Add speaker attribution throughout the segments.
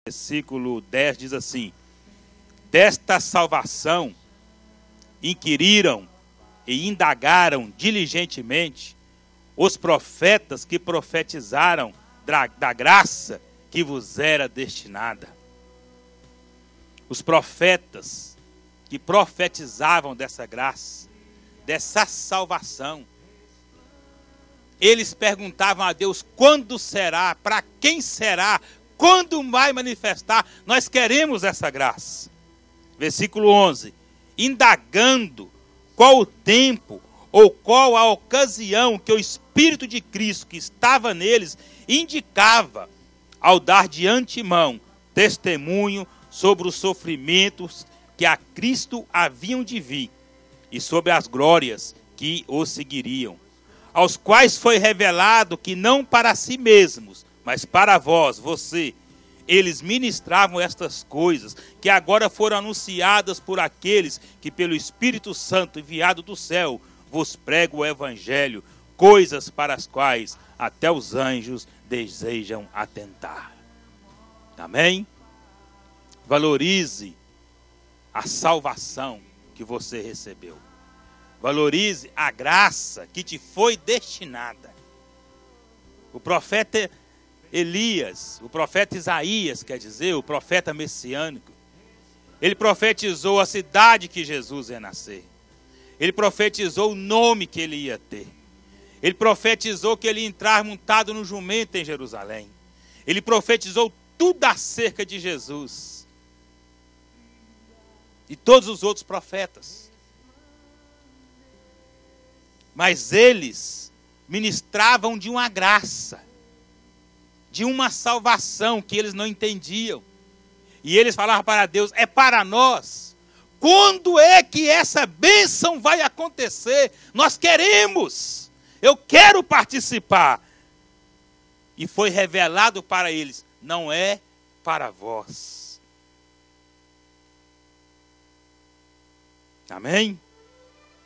Speaker 1: versículo 10 diz assim: desta salvação inquiriram e indagaram diligentemente os profetas que profetizaram da graça que vos era destinada. Os profetas que profetizavam dessa graça, dessa salvação, eles perguntavam a Deus: quando será? Para quem será? Quando vai manifestar? Nós queremos essa graça. Versículo 11: indagando qual o tempo ou qual a ocasião que o Espírito de Cristo que estava neles indicava, ao dar de antemão testemunho sobre os sofrimentos que a Cristo haviam de vir e sobre as glórias que o seguiriam, aos quais foi revelado que não para si mesmos, mas para vós, você, eles ministravam estas coisas, que agora foram anunciadas por aqueles que pelo Espírito Santo enviado do céu vos prega o Evangelho, coisas para as quais até os anjos desejam atentar. Amém? Valorize a salvação que você recebeu. Valorize a graça que te foi destinada. O profeta Elias, o profeta Isaías, quer dizer, o profeta messiânico, ele profetizou a cidade que Jesus ia nascer. Ele profetizou o nome que ele ia ter. Ele profetizou que ele ia entrar montado no jumento em Jerusalém. Ele profetizou tudo acerca de Jesus. E todos os outros profetas. Mas eles ministravam de uma graça, de uma salvação que eles não entendiam. E eles falavam para Deus: é para nós. Quando é que essa bênção vai acontecer? Nós queremos. Eu quero participar. E foi revelado para eles: não é para vós. Amém?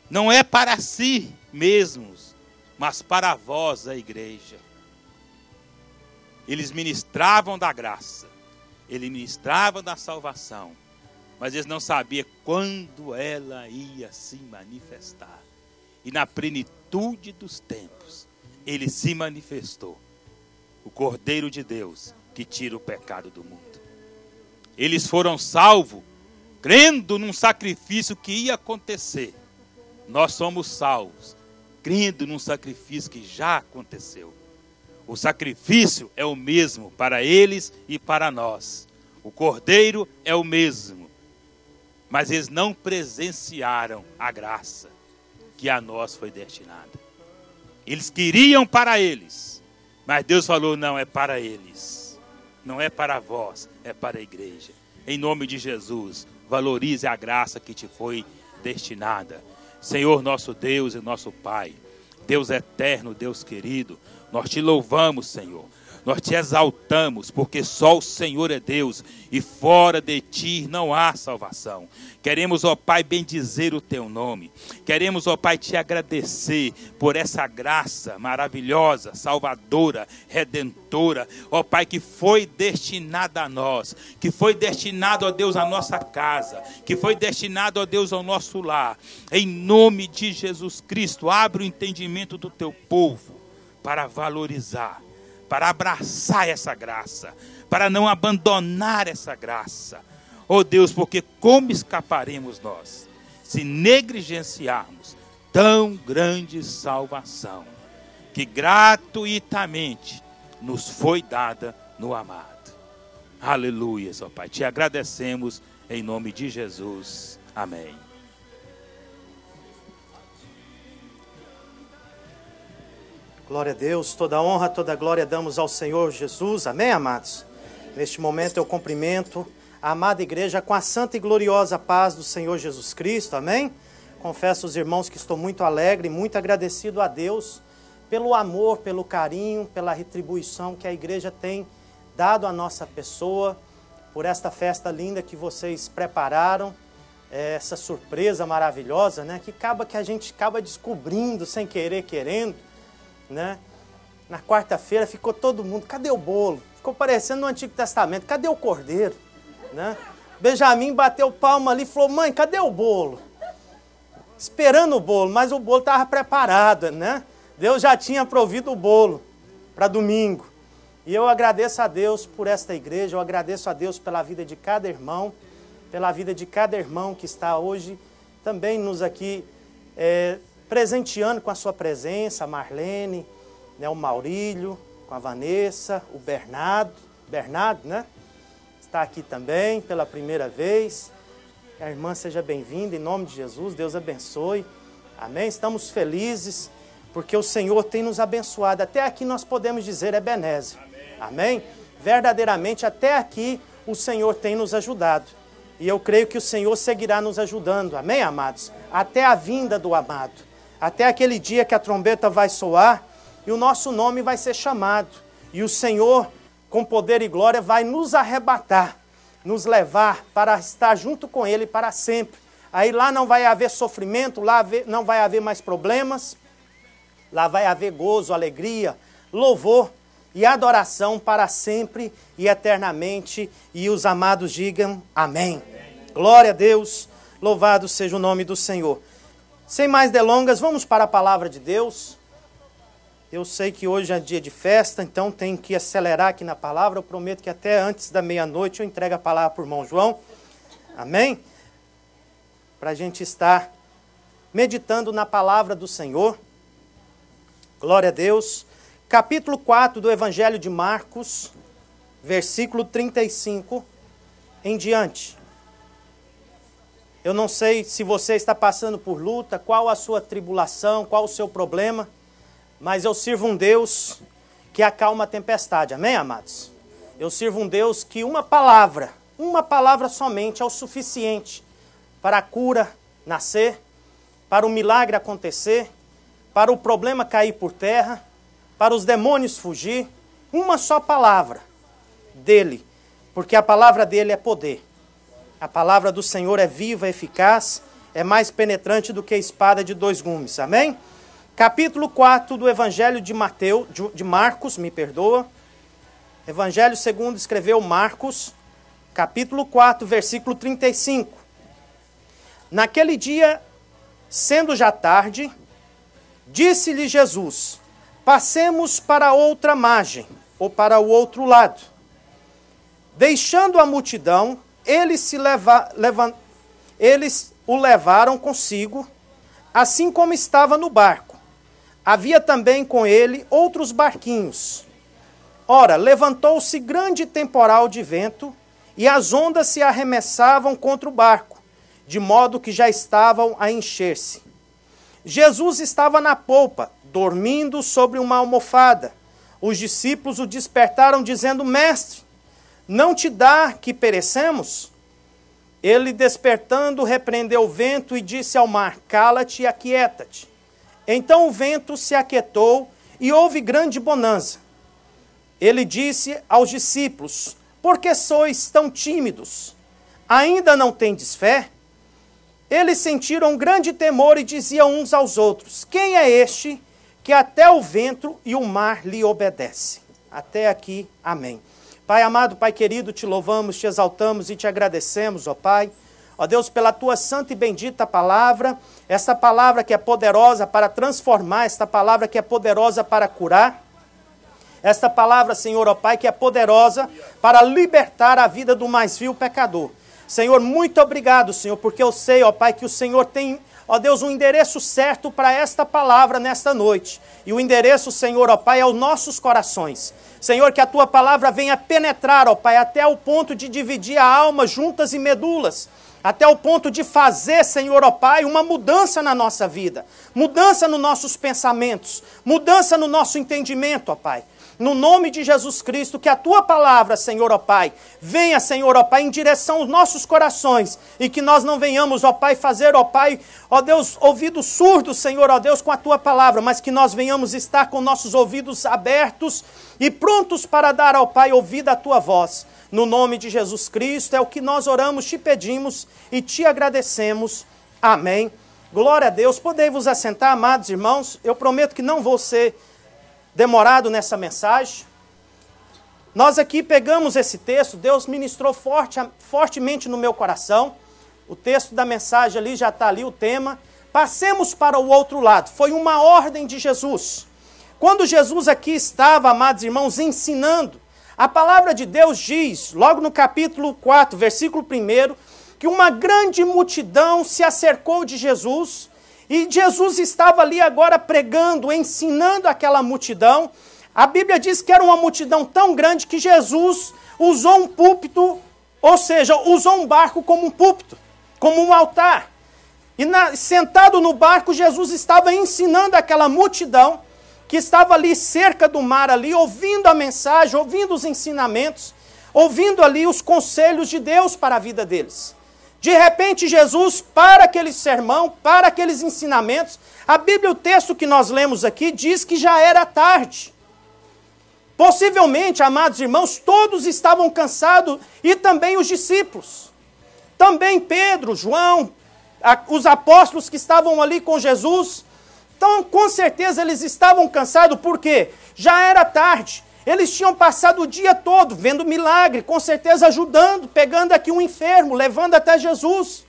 Speaker 1: Não é para si mesmos, mas para vós, a igreja. Eles ministravam da graça, eles ministravam da salvação, mas eles não sabiam quando ela ia se manifestar. E na plenitude dos tempos, ele se manifestou, o Cordeiro de Deus que tira o pecado do mundo. Eles foram salvos, crendo num sacrifício que ia acontecer. Nós somos salvos, crendo num sacrifício que já aconteceu. O sacrifício é o mesmo para eles e para nós. O Cordeiro é o mesmo. Mas eles não presenciaram a graça que a nós foi destinada. Eles queriam para eles, mas Deus falou: não, é para eles. Não é para vós, é para a igreja. Em nome de Jesus, valorize a graça que te foi destinada. Senhor, nosso Deus e nosso Pai, Deus eterno, Deus querido, nós te louvamos, Senhor. Nós te exaltamos, porque só o Senhor é Deus e fora de ti não há salvação. Queremos, ó Pai, bendizer o teu nome. Queremos, ó Pai, te agradecer por essa graça maravilhosa, salvadora, redentora, ó Pai, que foi destinada a nós, que foi destinado, ó Deus, à nossa casa, que foi destinado, ó Deus, ao nosso lar. Em nome de Jesus Cristo, abre o entendimento do teu povo para valorizar, para abraçar essa graça, para não abandonar essa graça. Oh Deus, porque como escaparemos nós se negligenciarmos tão grande salvação que gratuitamente nos foi dada no amado. Aleluia, ó Pai. Te agradecemos em nome de Jesus. Amém.
Speaker 2: Glória a Deus, toda honra, toda glória damos ao Senhor Jesus, amém, amados? Neste momento eu cumprimento a amada igreja com a santa e gloriosa paz do Senhor Jesus Cristo, amém? Confesso aos irmãos que estou muito alegre, muito agradecido a Deus pelo amor, pelo carinho, pela retribuição que a igreja tem dado à nossa pessoa, por esta festa linda que vocês prepararam, essa surpresa maravilhosa, né? Que a gente acaba descobrindo sem querer, querendo, né? Na quarta-feira ficou todo mundo: cadê o bolo? ficou parecendo no Antigo Testamento. Cadê o cordeiro? Né? Benjamim bateu palma ali e falou, mãe, cadê o bolo? Esperando o bolo, mas o bolo estava preparado, né? Deus já tinha provido o bolo para domingo. E eu agradeço a Deus por esta igreja, eu agradeço a Deus pela vida de cada irmão, pela vida de cada irmão que está hoje também nos aqui presenteando com a sua presença, a Marlene, né, o Maurílio, com a Vanessa, o Bernardo, né? Está aqui também pela primeira vez. Que a irmã seja bem-vinda, em nome de Jesus, Deus abençoe. Amém? Estamos felizes, porque o Senhor tem nos abençoado. Até aqui nós podemos dizer Ebenezer. Amém? Verdadeiramente, até aqui o Senhor tem nos ajudado. E eu creio que o Senhor seguirá nos ajudando. Amém, amados? Até a vinda do amado. Até aquele dia que a trombeta vai soar e o nosso nome vai ser chamado. E o Senhor, com poder e glória, vai nos arrebatar, nos levar para estar junto com Ele para sempre. Aí lá não vai haver sofrimento, lá não vai haver mais problemas. Lá vai haver gozo, alegria, louvor e adoração para sempre e eternamente. E os amados digam amém. Glória a Deus, louvado seja o nome do Senhor. Sem mais delongas, vamos para a palavra de Deus. Eu sei que hoje é dia de festa, então tenho que acelerar aqui na palavra. Eu prometo que até antes da meia-noite eu entrego a palavra para o irmão João. Amém? Para a gente estar meditando na palavra do Senhor. Glória a Deus. Capítulo 4 do Evangelho de Marcos, versículo 35 em diante. Eu não sei se você está passando por luta, qual a sua tribulação, qual o seu problema, mas eu sirvo um Deus que acalma a tempestade. Amém, amados? Eu sirvo um Deus que uma palavra somente é o suficiente para a cura nascer, para o milagre acontecer, para o problema cair por terra, para os demônios fugir. Uma só palavra dele, porque a palavra dele é poder. A palavra do Senhor é viva, eficaz, é mais penetrante do que a espada de dois gumes. Amém? Capítulo 4 do Evangelho de Marcos, Evangelho segundo escreveu Marcos, capítulo 4, versículo 35. Naquele dia, sendo já tarde, disse-lhe Jesus, passemos para outra margem, ou para o outro lado. Deixando a multidão, eles o levaram consigo, assim como estava no barco. Havia também com ele outros barquinhos. Ora, levantou-se grande temporal de vento, e as ondas se arremessavam contra o barco, de modo que já estavam a encher-se. Jesus estava na polpa, dormindo sobre uma almofada. Os discípulos o despertaram, dizendo, Mestre, não te dá que perecemos? Ele, despertando, repreendeu o vento e disse ao mar, cala-te e aquieta-te. Então o vento se aquietou e houve grande bonança. Ele disse aos discípulos, por que sois tão tímidos? Ainda não tendes fé? Eles sentiram grande temor e diziam uns aos outros, quem é este que até o vento e o mar lhe obedecem? Até aqui, amém. Pai amado, Pai querido, te louvamos, te exaltamos e te agradecemos, ó Pai. Ó Deus, pela tua santa e bendita palavra, esta palavra que é poderosa para transformar, esta palavra que é poderosa para curar, esta palavra, Senhor, ó Pai, que é poderosa para libertar a vida do mais vil pecador. Senhor, muito obrigado, Senhor, porque eu sei, ó Pai, que o Senhor tem, ó Deus, um endereço certo para esta palavra nesta noite. E o endereço, Senhor, ó Pai, é os nossos corações. Senhor, que a tua palavra venha penetrar, ó Pai, até o ponto de dividir a alma juntas e medulas. Até o ponto de fazer, Senhor, ó Pai, uma mudança na nossa vida. Mudança nos nossos pensamentos. Mudança no nosso entendimento, ó Pai. No nome de Jesus Cristo, que a tua palavra, Senhor, ó Pai, venha, Senhor, ó Pai, em direção aos nossos corações, e que nós não venhamos, ó Pai, fazer, ó Pai, ó Deus, ouvidos surdos, Senhor, ó Deus, com a tua palavra, mas que nós venhamos estar com nossos ouvidos abertos e prontos para dar, ó Pai, ouvido à tua voz. No nome de Jesus Cristo, é o que nós oramos, te pedimos e te agradecemos. Amém. Glória a Deus. Podei vos assentar, amados irmãos. Eu prometo que não vou ser demorado nessa mensagem. Nós aqui pegamos esse texto, Deus ministrou fortemente no meu coração. O texto da mensagem ali, já está ali o tema. Passemos para o outro lado. Foi uma ordem de Jesus. Quando Jesus aqui estava, amados irmãos, ensinando, a palavra de Deus diz, logo no capítulo 4, versículo 1, que uma grande multidão se acercou de Jesus, e Jesus estava ali agora pregando, ensinando aquela multidão. A Bíblia diz que era uma multidão tão grande que Jesus usou um púlpito, ou seja, usou um barco como um púlpito, como um altar. E sentado no barco, Jesus estava ensinando aquela multidão que estava ali cerca do mar, ali, ouvindo a mensagem, ouvindo os ensinamentos, ouvindo ali os conselhos de Deus para a vida deles. De repente, Jesus, para aquele sermão, para aqueles ensinamentos, a Bíblia, o texto que nós lemos aqui, diz que já era tarde. Possivelmente, amados irmãos, todos estavam cansados, e também os discípulos. Também Pedro, João, os apóstolos que estavam ali com Jesus. Então, com certeza, eles estavam cansados, porque já era tarde. Eles tinham passado o dia todo vendo milagre, com certeza ajudando, pegando aqui um enfermo, levando até Jesus,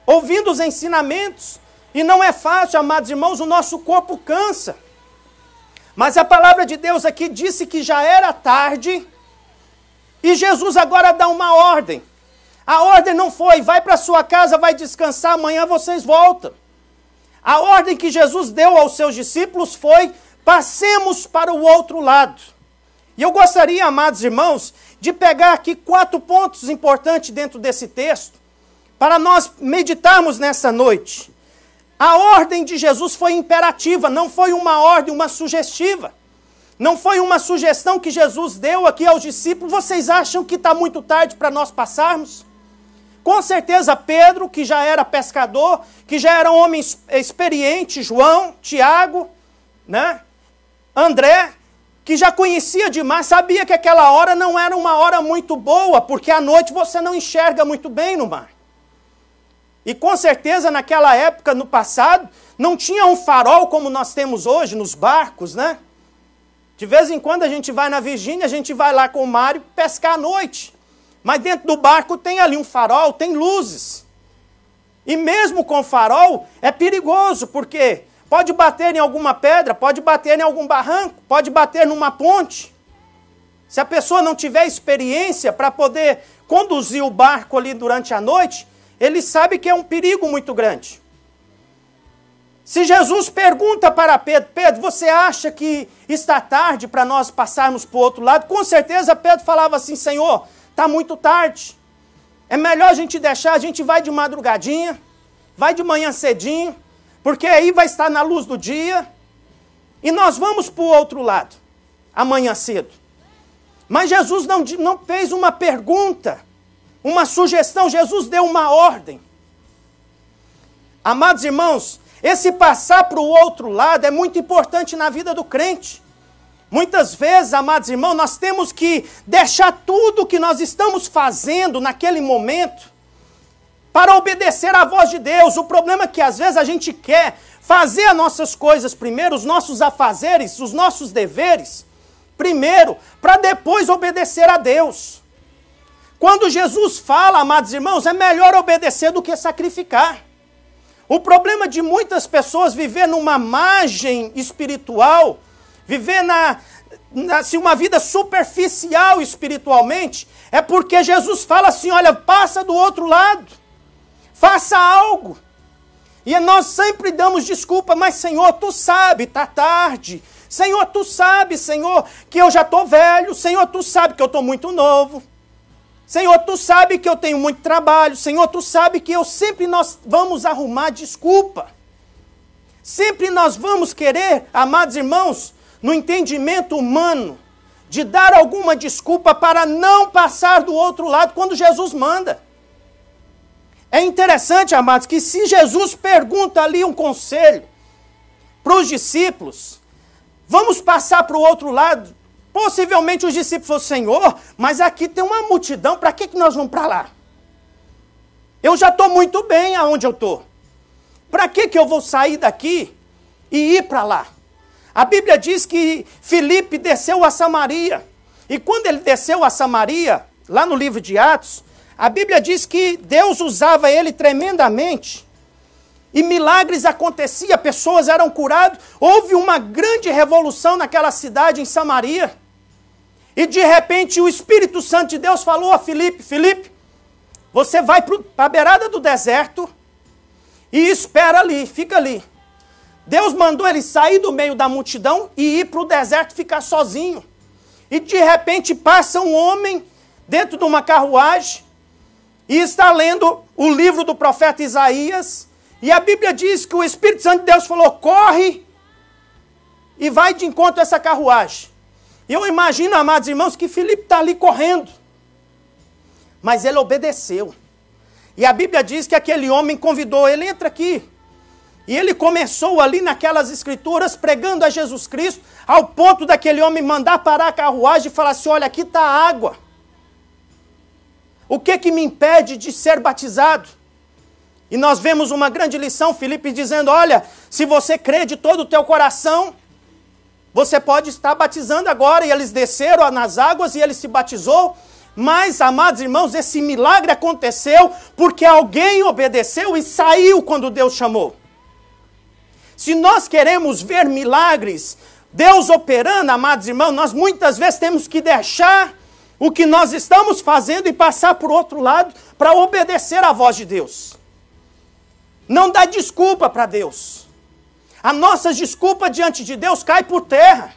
Speaker 2: ouvindo os ensinamentos. E não é fácil, amados irmãos, o nosso corpo cansa. Mas a palavra de Deus aqui disse que já era tarde, e Jesus agora dá uma ordem. A ordem não foi, vai para sua casa, vai descansar, amanhã vocês voltam. A ordem que Jesus deu aos seus discípulos foi, passemos para o outro lado. E eu gostaria, amados irmãos, de pegar aqui 4 pontos importantes dentro desse texto, para nós meditarmos nessa noite. A ordem de Jesus foi imperativa, não foi uma ordem, uma sugestiva. Não foi uma sugestão que Jesus deu aqui aos discípulos. Vocês acham que está muito tarde para nós passarmos? Com certeza Pedro, que já era pescador, que já era um homem experiente, João, Tiago, né? André, que já conhecia demais, sabia que aquela hora não era uma hora muito boa, porque à noite você não enxerga muito bem no mar. E com certeza naquela época, no passado, não tinha um farol como nós temos hoje nos barcos, né? De vez em quando a gente vai na Virgínia, a gente vai lá com o Mário pescar à noite. Mas dentro do barco tem ali um farol, tem luzes. E mesmo com farol é perigoso, porque pode bater em alguma pedra, pode bater em algum barranco, pode bater numa ponte. Se a pessoa não tiver experiência para poder conduzir o barco ali durante a noite, ele sabe que é um perigo muito grande. Se Jesus pergunta para Pedro, Pedro, você acha que está tarde para nós passarmos para o outro lado? Com certeza Pedro falava assim, Senhor, está muito tarde. É melhor a gente deixar, a gente vai de madrugadinha, vai de manhã cedinho, porque aí vai estar na luz do dia, e nós vamos para o outro lado, amanhã cedo. Mas Jesus não fez uma pergunta, uma sugestão, Jesus deu uma ordem. Amados irmãos, esse passar para o outro lado é muito importante na vida do crente. Muitas vezes, amados irmãos, nós temos que deixar tudo que nós estamos fazendo naquele momento para obedecer à voz de Deus. O problema é que às vezes a gente quer fazer as nossas coisas primeiro, os nossos afazeres, os nossos deveres primeiro, para depois obedecer a Deus. Quando Jesus fala, amados irmãos, é melhor obedecer do que sacrificar. O problema de muitas pessoas viver numa margem espiritual, viver assim, uma vida superficial espiritualmente, é porque Jesus fala assim, olha, passa do outro lado, faça algo. E nós sempre damos desculpa, mas Senhor, Tu sabe, está tarde. Senhor, Tu sabe, Senhor, que eu já estou velho. Senhor, Tu sabe que eu estou muito novo. Senhor, Tu sabe que eu tenho muito trabalho. Senhor, Tu sabe que nós vamos arrumar desculpa. Sempre nós vamos querer, amados irmãos, no entendimento humano, de dar alguma desculpa para não passar do outro lado quando Jesus manda. É interessante, amados, que se Jesus pergunta ali um conselho para os discípulos, vamos passar para o outro lado, possivelmente os discípulos falam, Senhor, mas aqui tem uma multidão, para que nós vamos para lá? Eu já estou muito bem aonde eu estou. Para que eu vou sair daqui e ir para lá? A Bíblia diz que Filipe desceu a Samaria E quando ele desceu a Samaria, lá no livro de Atos, a Bíblia diz que Deus usava ele tremendamente. E milagres aconteciam, pessoas eram curadas. Houve uma grande revolução naquela cidade, em Samaria. E de repente o Espírito Santo de Deus falou a Filipe: Filipe, você vai para a beirada do deserto e espera ali, fica ali. Deus mandou ele sair do meio da multidão e ir para o deserto ficar sozinho. E de repente passa um homem dentro de uma carruagem e está lendo o livro do profeta Isaías. E a Bíblia diz que o Espírito Santo de Deus falou: corre e vai de encontro a essa carruagem. E eu imagino, amados irmãos, que Filipe está ali correndo. Mas ele obedeceu. E a Bíblia diz que aquele homem convidou ele: entra aqui. E ele começou ali naquelas escrituras pregando a Jesus Cristo, ao ponto daquele homem mandar parar a carruagem e falar assim: olha, aqui está a água. O que me impede de ser batizado? E nós vemos uma grande lição, Filipe dizendo: olha, se você crê de todo o teu coração, você pode estar batizando agora. E eles desceram nas águas e ele se batizou. Mas, amados irmãos, esse milagre aconteceu porque alguém obedeceu e saiu quando Deus chamou. Se nós queremos ver milagres, Deus operando, amados irmãos, nós muitas vezes temos que deixar o que nós estamos fazendo e passar por outro lado para obedecer à voz de Deus. Não dá desculpa para Deus. A nossa desculpa diante de Deus cai por terra.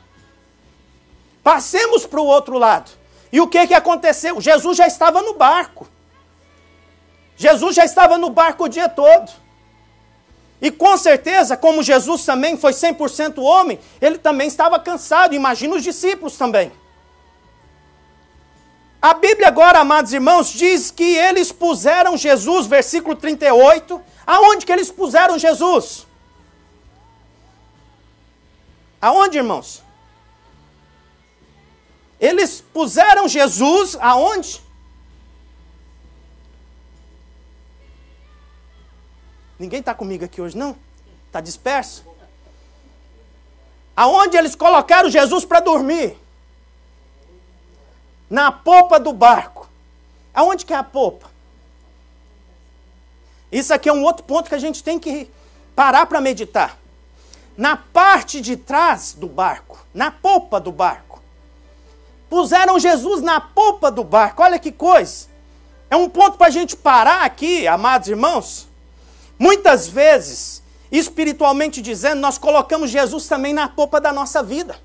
Speaker 2: Passemos para o outro lado. E o que aconteceu? Jesus já estava no barco. Jesus já estava no barco o dia todo. E com certeza, como Jesus também foi 100% homem, ele também estava cansado. Imagina os discípulos também. A Bíblia agora, amados irmãos, diz que eles puseram Jesus, versículo 38. Aonde que eles puseram Jesus? Aonde, irmãos? Eles puseram Jesus aonde? Ninguém está comigo aqui hoje, não? Está disperso? Aonde eles colocaram Jesus para dormir? Na popa do barco. Aonde que é a popa? Isso aqui é um outro ponto que a gente tem que parar para meditar. Na parte de trás do barco, na popa do barco. Puseram Jesus na popa do barco. Olha que coisa. É um ponto para a gente parar aqui, amados irmãos. Muitas vezes, espiritualmente dizendo, nós colocamos Jesus também na popa da nossa vida.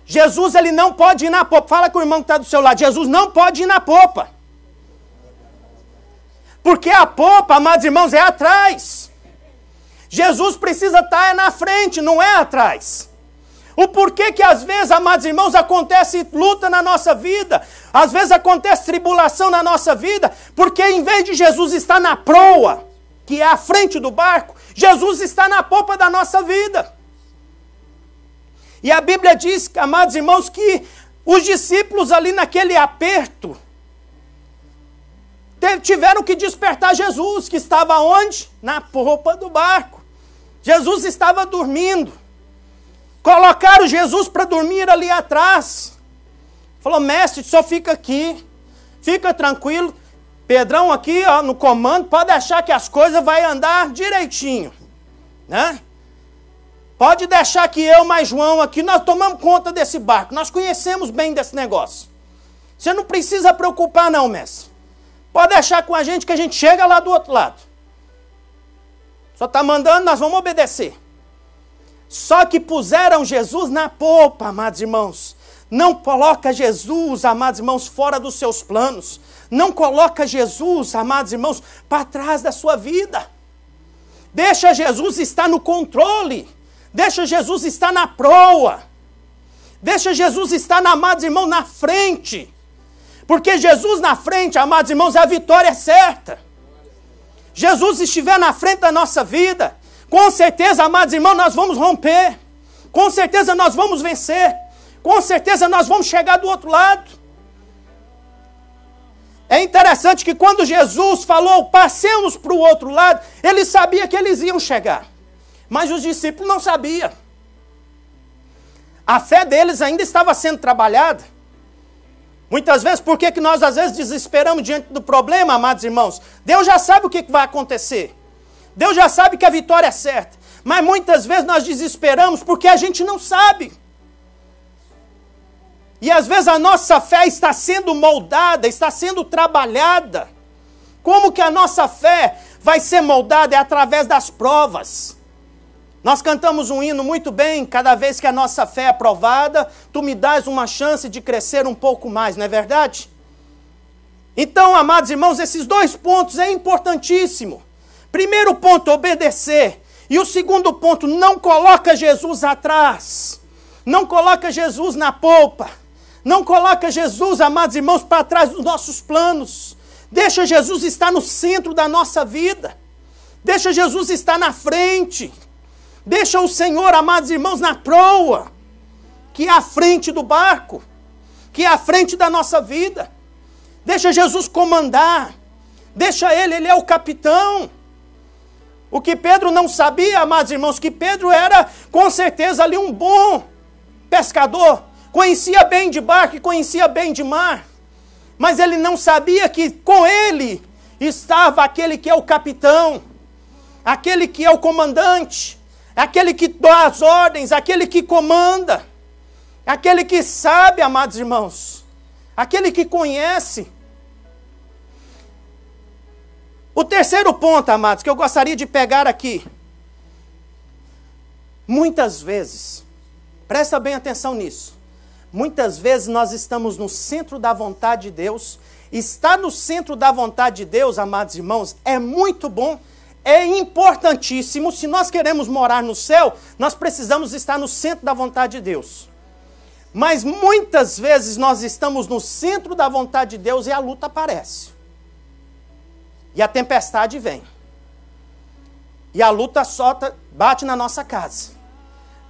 Speaker 2: Jesus, ele não pode ir na popa. Fala com o irmão que está do seu lado. Jesus não pode ir na popa. Porque a popa, amados irmãos, é atrás. Jesus precisa estar na frente, não é atrás. O porquê que às vezes, amados irmãos, acontece luta na nossa vida, às vezes acontece tribulação na nossa vida, porque em vez de Jesus estar na proa, que é a frente do barco, Jesus está na popa da nossa vida. E a Bíblia diz, amados irmãos, que os discípulos ali naquele aperto tiveram que despertar Jesus, que estava onde? Na popa do barco. Jesus estava dormindo. Colocaram Jesus para dormir ali atrás. Falou: mestre, só fica aqui. Fica tranquilo. Pedrão aqui, ó, no comando, pode achar que as coisas vão andar direitinho. Né? Pode deixar que eu mais João aqui, nós tomamos conta desse barco. Nós conhecemos bem desse negócio. Você não precisa preocupar não, mestre. Pode deixar com a gente que a gente chega lá do outro lado. Só está mandando, nós vamos obedecer. Só que puseram Jesus na popa, amados irmãos. Não coloca Jesus, amados irmãos, fora dos seus planos. Não coloca Jesus, amados irmãos, para trás da sua vida. Deixa Jesus estar no controle. Deixa Jesus estar na proa. Deixa Jesus estar, amados irmãos, na frente. Porque Jesus na frente, amados irmãos, a vitória é certa. Jesus estiver na frente da nossa vida, com certeza, amados irmãos, nós vamos romper. Com certeza nós vamos vencer. Com certeza nós vamos chegar do outro lado. É interessante que quando Jesus falou, passemos para o outro lado, ele sabia que eles iam chegar. Mas os discípulos não sabiam. A fé deles ainda estava sendo trabalhada. Muitas vezes, por que nós às vezes desesperamos diante do problema, amados irmãos? Deus já sabe o que vai acontecer. Deus já sabe que a vitória é certa. Mas muitas vezes nós desesperamos porque a gente não sabe. E às vezes a nossa fé está sendo moldada, está sendo trabalhada. Como que a nossa fé vai ser moldada? É através das provas. Nós cantamos um hino muito bem, cada vez que a nossa fé é provada, tu me dás uma chance de crescer um pouco mais, não é verdade? Então, amados irmãos, esses 2 pontos é importantíssimo. Primeiro ponto, obedecer. E o segundo ponto, não coloca Jesus atrás. Não coloca Jesus na polpa. Não coloca Jesus, amados irmãos, para trás dos nossos planos. Deixa Jesus estar no centro da nossa vida. Deixa Jesus estar na frente. Deixa o Senhor, amados irmãos, na proa, que é a frente do barco, que é a frente da nossa vida. Deixa Jesus comandar. Deixa Ele é o capitão. O que Pedro não sabia, amados irmãos, que Pedro era, com certeza, ali um bom pescador. Conhecia bem de barco e conhecia bem de mar. Mas ele não sabia que com ele estava aquele que é o capitão, aquele que é o comandante, aquele que dá as ordens, aquele que comanda, aquele que sabe, amados irmãos, aquele que conhece. O terceiro ponto, amados, que eu gostaria de pegar aqui. Muitas vezes, presta bem atenção nisso, muitas vezes nós estamos no centro da vontade de Deus. Estar no centro da vontade de Deus, amados irmãos, é muito bom, é importantíssimo. Se nós queremos morar no céu, nós precisamos estar no centro da vontade de Deus. Mas muitas vezes nós estamos no centro da vontade de Deus e a luta aparece. E a tempestade vem. E a luta bate na nossa casa.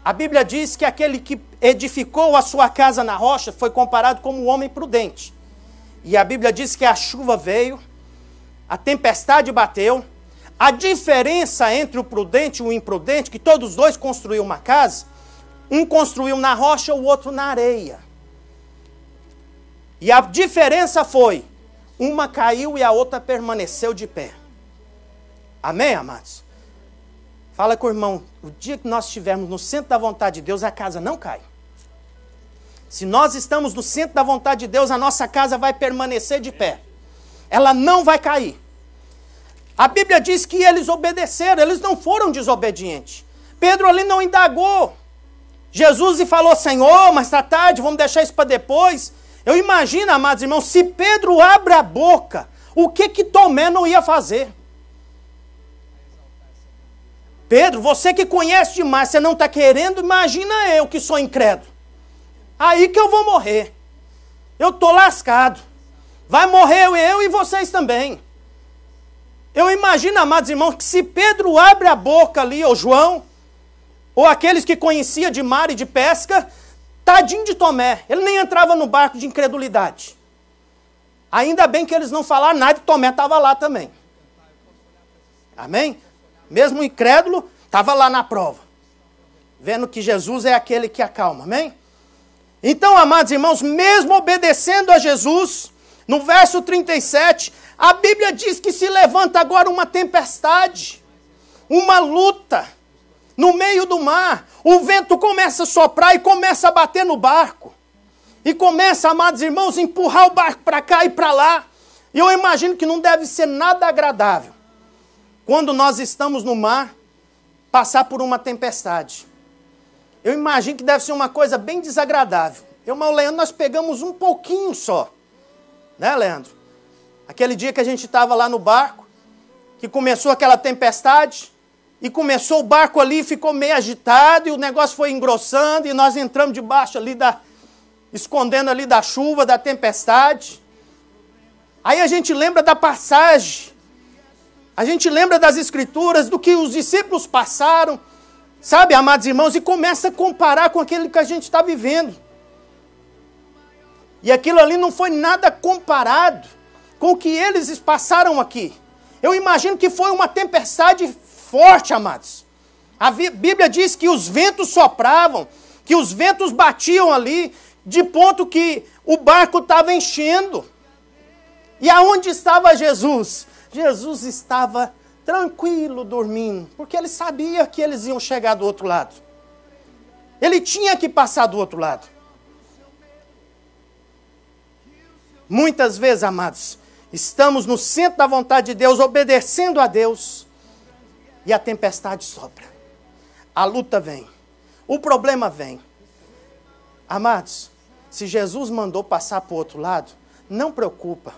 Speaker 2: A Bíblia diz que aquele que edificou a sua casa na rocha foi comparado como um homem prudente. E a Bíblia diz que a chuva veio, a tempestade bateu. A diferença entre o prudente e o imprudente, que todos os dois construíram uma casa, um construiu na rocha, o outro na areia. E a diferença foi, uma caiu e a outra permaneceu de pé. Amém, amados? Fala com o irmão, o dia que nós estivermos no centro da vontade de Deus, a casa não cai. Se nós estamos no centro da vontade de Deus, a nossa casa vai permanecer de pé. Ela não vai cair. A Bíblia diz que eles obedeceram, eles não foram desobedientes. Pedro ali não indagou. Jesus e falou, Senhor, mas está tarde, vamos deixar isso para depois. Eu imagino, amados irmãos, se Pedro abre a boca, o que Tomé não ia fazer? Pedro, você que conhece demais, você não está querendo, imagina eu que sou incrédulo. Aí que eu vou morrer. Eu estou lascado. Vai morrer eu e vocês também. Eu imagino, amados irmãos, que se Pedro abre a boca ali, ou João, ou aqueles que conhecia de mar e de pesca, tadinho de Tomé, ele nem entrava no barco de incredulidade. Ainda bem que eles não falaram nada e Tomé estava lá também. Amém? Mesmo incrédulo, estava lá na prova. Vendo que Jesus é aquele que acalma, amém? Então, amados irmãos, mesmo obedecendo a Jesus, no verso 37, a Bíblia diz que se levanta agora uma tempestade, uma luta, no meio do mar. O vento começa a soprar e começa a bater no barco. E começa, amados irmãos, a empurrar o barco para cá e para lá. E eu imagino que não deve ser nada agradável, quando nós estamos no mar, passar por uma tempestade. Eu imagino que deve ser uma coisa bem desagradável. Eu e o Leandro, nós pegamos um pouquinho só. Né, Leandro? Aquele dia que a gente estava lá no barco, que começou aquela tempestade, e começou o barco ali, ficou meio agitado, e o negócio foi engrossando, e nós entramos debaixo ali, escondendo ali da chuva, da tempestade. Aí a gente lembra da passagem, a gente lembra das escrituras, do que os discípulos passaram, sabe, amados irmãos, e começa a comparar com aquilo que a gente está vivendo. E aquilo ali não foi nada comparado com o que eles passaram aqui. Eu imagino que foi uma tempestade forte, amados. A Bíblia diz que os ventos sopravam, que os ventos batiam ali, de ponto que o barco estava enchendo. E aonde estava Jesus? Jesus estava tranquilo, dormindo, porque ele sabia que eles iam chegar do outro lado. Ele tinha que passar do outro lado. Muitas vezes, amados, estamos no centro da vontade de Deus, obedecendo a Deus, e a tempestade sopra. A luta vem. O problema vem. Amados, se Jesus mandou passar para o outro lado, não preocupa.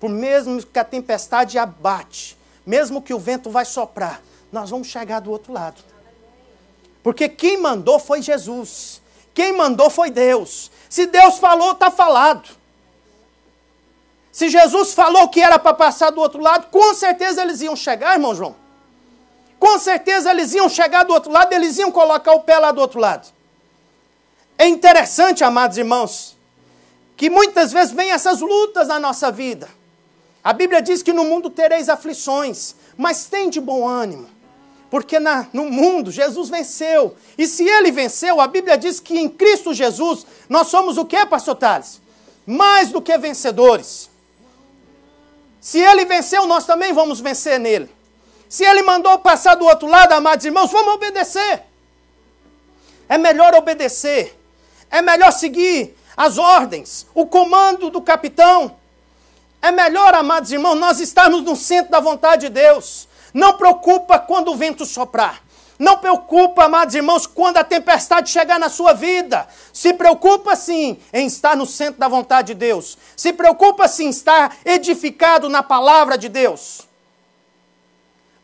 Speaker 2: Por mesmo que a tempestade abate, mesmo que o vento vai soprar, nós vamos chegar do outro lado. Porque quem mandou foi Jesus. Quem mandou foi Deus. Se Deus falou, está falado. Se Jesus falou que era para passar do outro lado, com certeza eles iam chegar, irmão João. Com certeza eles iam chegar do outro lado, eles iam colocar o pé lá do outro lado. É interessante, amados irmãos, que muitas vezes vem essas lutas na nossa vida. A Bíblia diz que no mundo tereis aflições, mas tem de bom ânimo. Porque no mundo Jesus venceu. E se ele venceu, a Bíblia diz que em Cristo Jesus nós somos o quê, pastor Thales? Mais do que vencedores. Se ele venceu, nós também vamos vencer nele. Se ele mandou passar do outro lado, amados irmãos, vamos obedecer. É melhor obedecer. É melhor seguir as ordens, o comando do capitão. É melhor, amados irmãos, nós estarmos no centro da vontade de Deus. Não preocupa quando o vento soprar. Não preocupa, amados irmãos, quando a tempestade chegar na sua vida. Se preocupa, sim, em estar no centro da vontade de Deus. Se preocupa, sim, em estar edificado na palavra de Deus.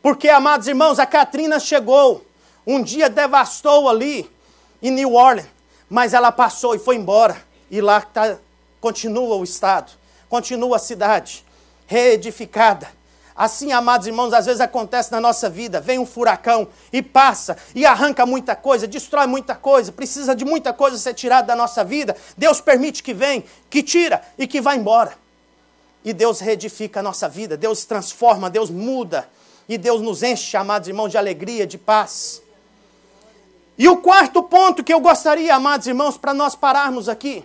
Speaker 2: Porque, amados irmãos, a Katrina chegou. Um dia devastou ali em New Orleans. Mas ela passou e foi embora. E lá continua o estado. Continua a cidade. Reedificada. Assim, amados irmãos, às vezes acontece na nossa vida. Vem um furacão e passa e arranca muita coisa, destrói muita coisa, precisa de muita coisa ser tirada da nossa vida. Deus permite que venha, que tira e que vá embora. E Deus reedifica a nossa vida, Deus transforma, Deus muda. E Deus nos enche, amados irmãos, de alegria, de paz. E o quarto ponto que eu gostaria, amados irmãos, para nós pararmos aqui.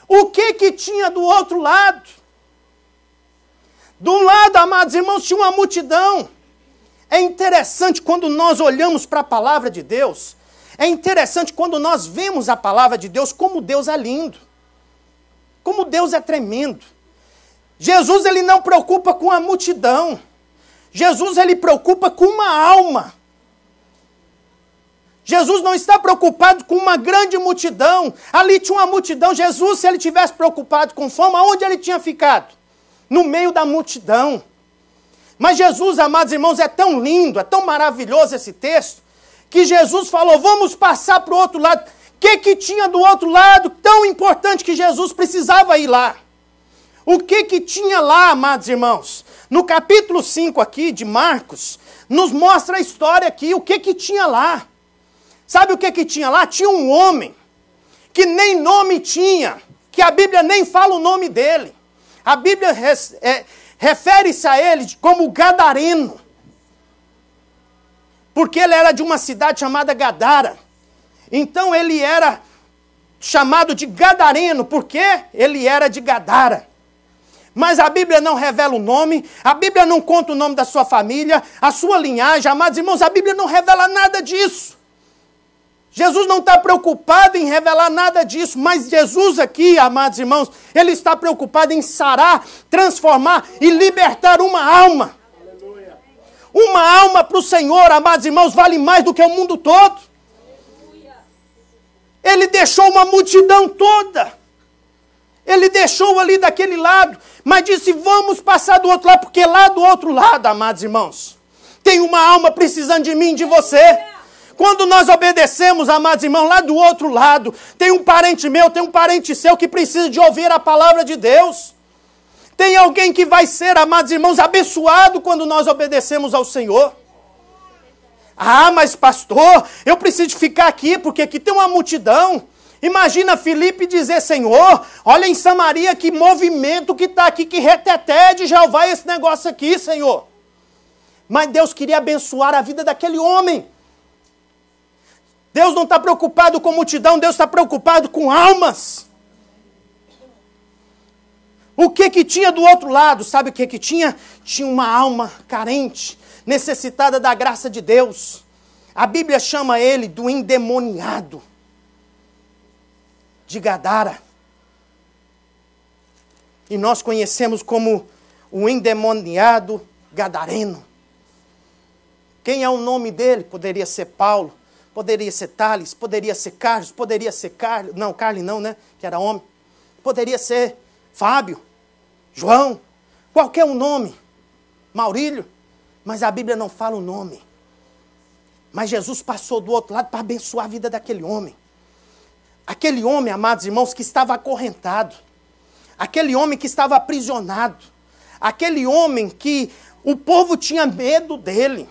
Speaker 2: O que tinha do outro lado? De um lado, amados irmãos, tinha uma multidão. É interessante quando nós olhamos para a palavra de Deus. É interessante quando nós vemos a palavra de Deus, como Deus é lindo. Como Deus é tremendo. Jesus, ele não preocupa com a multidão. Jesus, ele preocupa com uma alma. Jesus não está preocupado com uma grande multidão. Ali tinha uma multidão. Jesus, se ele tivesse preocupado com fome, aonde ele tinha ficado? No meio da multidão. Mas Jesus, amados irmãos, é tão lindo, é tão maravilhoso esse texto, que Jesus falou, vamos passar para o outro lado. O que tinha do outro lado tão importante que Jesus precisava ir lá? O que tinha lá, amados irmãos? No capítulo 5 aqui de Marcos, nos mostra a história aqui, o que tinha lá. Sabe o que tinha lá? Tinha um homem que nem nome tinha, que a Bíblia nem fala o nome dele. A Bíblia refere-se a ele como Gadareno. Porque ele era de uma cidade chamada Gadara. Então ele era chamado de Gadareno, porque ele era de Gadara. Mas a Bíblia não revela o nome, a Bíblia não conta o nome da sua família, a sua linhagem, amados irmãos, a Bíblia não revela nada disso. Jesus não está preocupado em revelar nada disso, mas Jesus aqui, amados irmãos, ele está preocupado em sarar, transformar e libertar uma alma. Aleluia. Uma alma para o Senhor, amados irmãos, vale mais do que o mundo todo. Aleluia. Ele deixou uma multidão toda. Ele deixou ali daquele lado, mas disse, vamos passar do outro lado, porque lá do outro lado, amados irmãos, tem uma alma precisando de mim, de você. Quando nós obedecemos, amados irmãos, lá do outro lado, tem um parente meu, tem um parente seu que precisa de ouvir a palavra de Deus. Tem alguém que vai ser, amados irmãos, abençoado quando nós obedecemos ao Senhor. Ah, mas pastor, eu preciso ficar aqui porque aqui tem uma multidão. Imagina Filipe dizer, Senhor, olha em Samaria que movimento que está aqui, que reteté de Jeová esse negócio aqui, Senhor. Mas Deus queria abençoar a vida daquele homem. Deus não está preocupado com multidão, Deus está preocupado com almas. O que tinha do outro lado? Sabe o que tinha? Tinha uma alma carente, necessitada da graça de Deus. A Bíblia chama ele do endemoniado de Gadara. E nós conhecemos como o endemoniado gadareno. Quem é o nome dele? Poderia ser Paulo, poderia ser Thales, poderia ser Carlos, poderia ser Carlos, não, Carlos não, né, que era homem. Poderia ser Fábio, João, qualquer um nome, Maurílio, mas a Bíblia não fala o nome. Mas Jesus passou do outro lado para abençoar a vida daquele homem. Aquele homem, amados irmãos, que estava acorrentado. Aquele homem que estava aprisionado. Aquele homem que o povo tinha medo dele.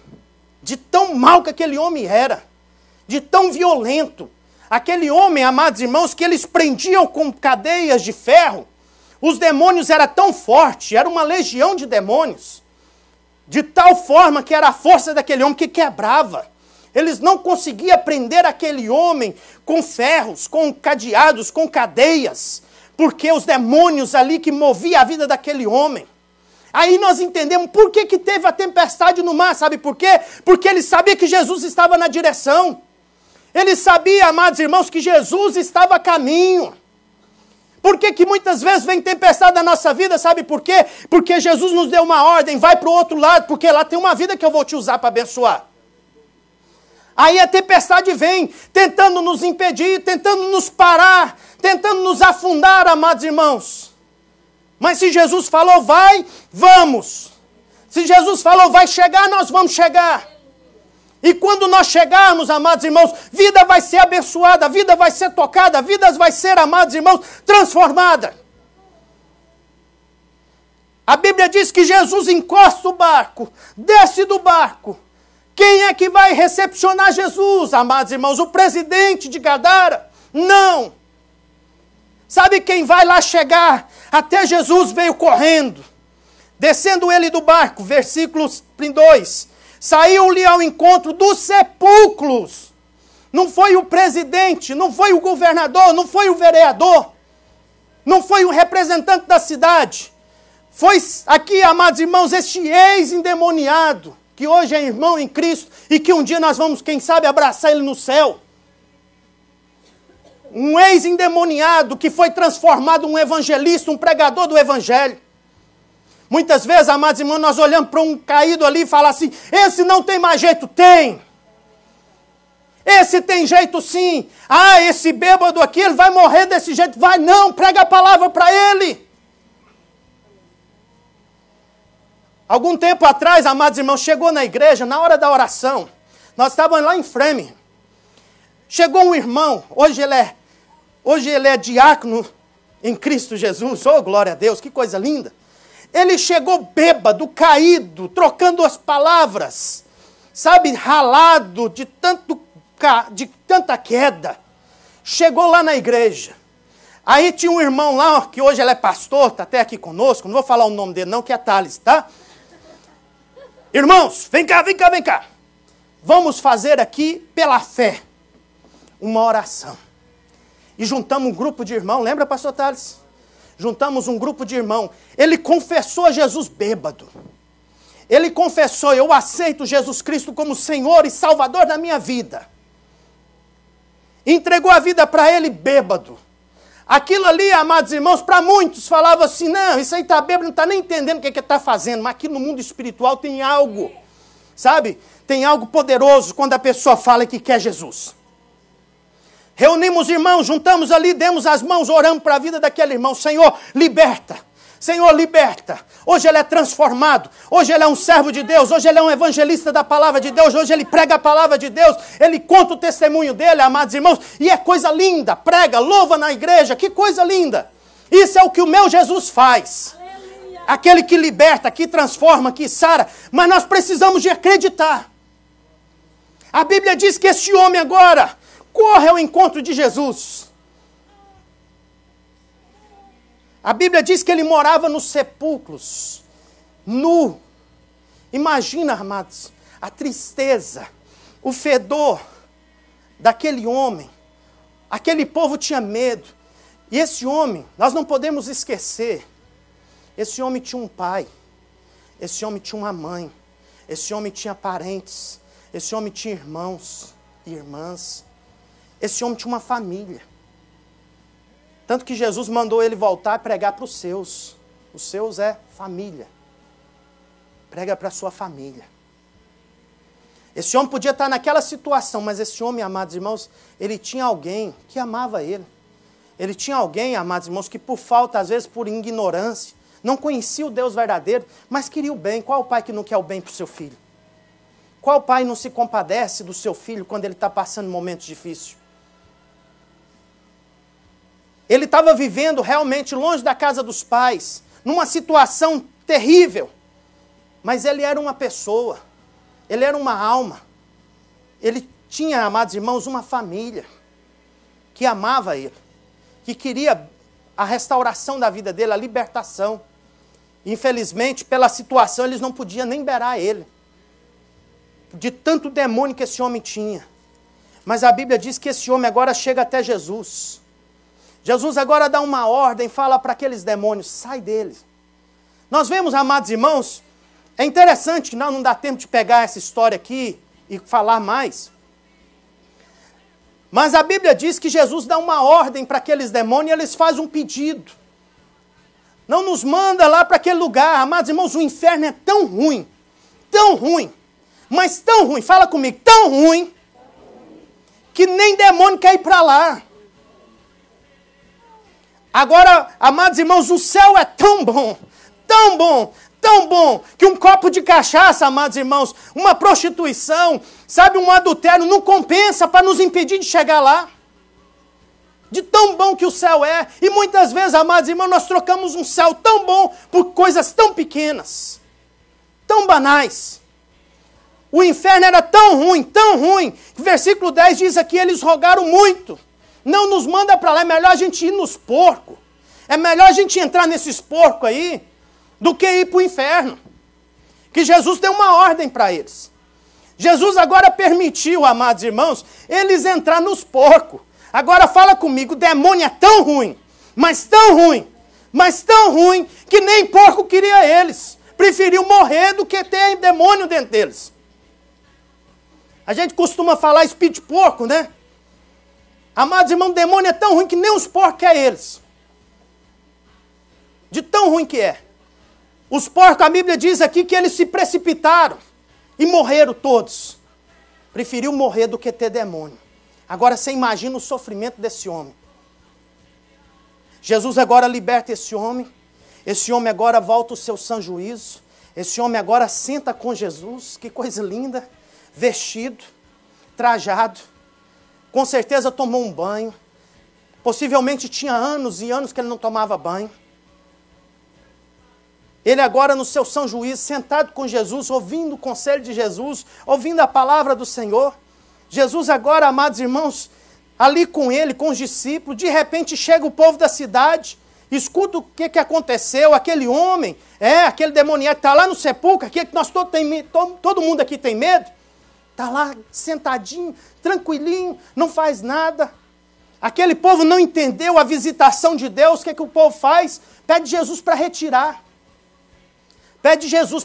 Speaker 2: De tão mal que aquele homem era. De tão violento. Aquele homem, amados irmãos, que eles prendiam com cadeias de ferro. Os demônios eram tão fortes, era uma legião de demônios. De tal forma que era a força daquele homem que quebrava. Eles não conseguiam prender aquele homem com ferros, com cadeados, com cadeias. Porque os demônios ali que moviam a vida daquele homem. Aí nós entendemos por que teve a tempestade no mar. Sabe por quê? Porque ele sabia que Jesus estava na direção. Ele sabia, amados irmãos, que Jesus estava a caminho. Por que muitas vezes vem tempestade na nossa vida? Sabe por quê? Porque Jesus nos deu uma ordem, vai para o outro lado, porque lá tem uma vida que eu vou te usar para abençoar. Aí a tempestade vem, tentando nos impedir, tentando nos parar, tentando nos afundar, amados irmãos. Mas se Jesus falou, vai, vamos. Se Jesus falou, vai chegar, nós vamos chegar. E quando nós chegarmos, amados irmãos, vida vai ser abençoada, vida vai ser tocada, vidas vai ser, amados irmãos, transformada. A Bíblia diz que Jesus encosta o barco, desce do barco. Quem é que vai recepcionar Jesus, amados irmãos? O presidente de Gadara? Não. Sabe quem vai lá chegar? Até Jesus veio correndo, descendo ele do barco, versículo 2. Saiu-lhe ao encontro dos sepulcros. Não foi o presidente, não foi o governador, não foi o vereador, não foi o representante da cidade. Foi aqui, amados irmãos, este ex-endemoniado, que hoje é irmão em Cristo e que um dia nós vamos, quem sabe, abraçar ele no céu. Um ex-endemoniado que foi transformado em um evangelista, um pregador do evangelho. Muitas vezes, amados irmãos, nós olhamos para um caído ali e falamos assim, esse não tem mais jeito. Tem. Esse tem jeito sim. Ah, esse bêbado aqui, ele vai morrer desse jeito. Vai não, prega a palavra para ele. Algum tempo atrás, amados irmãos, chegou na igreja, na hora da oração. Nós estávamos lá em Framingham. Chegou um irmão, hoje ele é diácono em Cristo Jesus. Oh, glória a Deus, que coisa linda. Ele chegou bêbado, caído, trocando as palavras, sabe, ralado de tanta queda. Chegou lá na igreja. Aí tinha um irmão lá, que hoje ele é pastor, está até aqui conosco, não vou falar o nome dele não, que é Thales, tá? Irmãos, vem cá, vem cá, vem cá. Vamos fazer aqui, pela fé, uma oração. E juntamos um grupo de irmãos, lembra, pastor Thales? Juntamos um grupo de irmãos. Ele confessou a Jesus bêbado. Ele confessou, eu aceito Jesus Cristo como Senhor e Salvador da minha vida. Entregou a vida para ele bêbado. Aquilo ali, amados irmãos, para muitos falava assim, não, isso aí está bêbado, não está nem entendendo o que está fazendo. Mas aqui no mundo espiritual tem algo, sabe? Tem algo poderoso quando a pessoa fala que quer Jesus. Reunimos irmãos, juntamos ali, demos as mãos, oramos para a vida daquele irmão. Senhor, liberta. Senhor, liberta. Hoje ele é transformado. Hoje ele é um servo de Deus. Hoje ele é um evangelista da palavra de Deus. Hoje ele prega a palavra de Deus. Ele conta o testemunho dele, amados irmãos. E é coisa linda. Prega, louva na igreja. Que coisa linda. Isso é o que o meu Jesus faz. Aleluia. Aquele que liberta, que transforma, que sara. Mas nós precisamos de acreditar. A Bíblia diz que este homem agora corre ao encontro de Jesus. A Bíblia diz que ele morava nos sepulcros, nu. Imagina, amados, a tristeza, o fedor, daquele homem. Aquele povo tinha medo. E esse homem, nós não podemos esquecer, esse homem tinha um pai, esse homem tinha uma mãe, esse homem tinha parentes, esse homem tinha irmãos e irmãs, esse homem tinha uma família. Tanto que Jesus mandou ele voltar e pregar para os seus. Os seus é família. Prega para a sua família. Esse homem podia estar naquela situação, mas esse homem, amados irmãos, ele tinha alguém que amava ele. Ele tinha alguém, amados irmãos, que por falta, às vezes por ignorância, não conhecia o Deus verdadeiro, mas queria o bem. Qual pai que não quer o bem para o seu filho? Qual pai não se compadece do seu filho quando ele está passando momentos difíceis? Ele estava vivendo realmente longe da casa dos pais, numa situação terrível, mas ele era uma pessoa. Ele era uma alma. Ele tinha, amados irmãos, uma família que amava ele, que queria a restauração da vida dele, a libertação. Infelizmente, pela situação, eles não podiam nem beirar ele, de tanto demônio que esse homem tinha. Mas a Bíblia diz que esse homem agora chega até Jesus. Jesus agora dá uma ordem, fala para aqueles demônios, sai deles. Nós vemos, amados irmãos, é interessante que não dá tempo de pegar essa história aqui e falar mais. Mas a Bíblia diz que Jesus dá uma ordem para aqueles demônios e eles fazem um pedido. Não nos manda lá para aquele lugar. Amados irmãos, o inferno é tão ruim, mas tão ruim, fala comigo, tão ruim, que nem demônio quer ir para lá. Agora, amados irmãos, o céu é tão bom, tão bom, tão bom, que um copo de cachaça, amados irmãos, uma prostituição, sabe, um adultério, não compensa para nos impedir de chegar lá. De tão bom que o céu é. E muitas vezes, amados irmãos, nós trocamos um céu tão bom por coisas tão pequenas, tão banais. O inferno era tão ruim, que versículo 10 diz aqui, eles rogaram muito. Não nos manda para lá, é melhor a gente ir nos porcos. É melhor a gente entrar nesses porcos aí, do que ir para o inferno. Que Jesus deu uma ordem para eles. Jesus agora permitiu, amados irmãos, eles entrar nos porcos. Agora fala comigo, o demônio é tão ruim, mas tão ruim, que nem porco queria eles. Preferiu morrer do que ter demônio dentro deles. A gente costuma falar espírito de porco, né? Amados irmãos, o demônio é tão ruim que nem os porcos querem eles. De tão ruim que é. Os porcos, a Bíblia diz aqui que eles se precipitaram e morreram todos. Preferiu morrer do que ter demônio. Agora você imagina o sofrimento desse homem. Jesus agora liberta esse homem agora volta o seu sã juízo, esse homem agora senta com Jesus, que coisa linda, vestido, trajado, com certeza tomou um banho, possivelmente tinha anos e anos que ele não tomava banho. Ele agora no seu sã juízo, sentado com Jesus, ouvindo o conselho de Jesus, ouvindo a palavra do Senhor. Jesus agora, amados irmãos, ali com ele, com os discípulos, de repente chega o povo da cidade, escuta o que aconteceu, aquele homem, aquele demoniado que está lá no sepulcro, aquele que nós todo mundo aqui tem medo, está lá sentadinho, tranquilinho, não faz nada. Aquele povo não entendeu a visitação de Deus, o que o povo faz? Pede Jesus para retirar. Pede Jesus,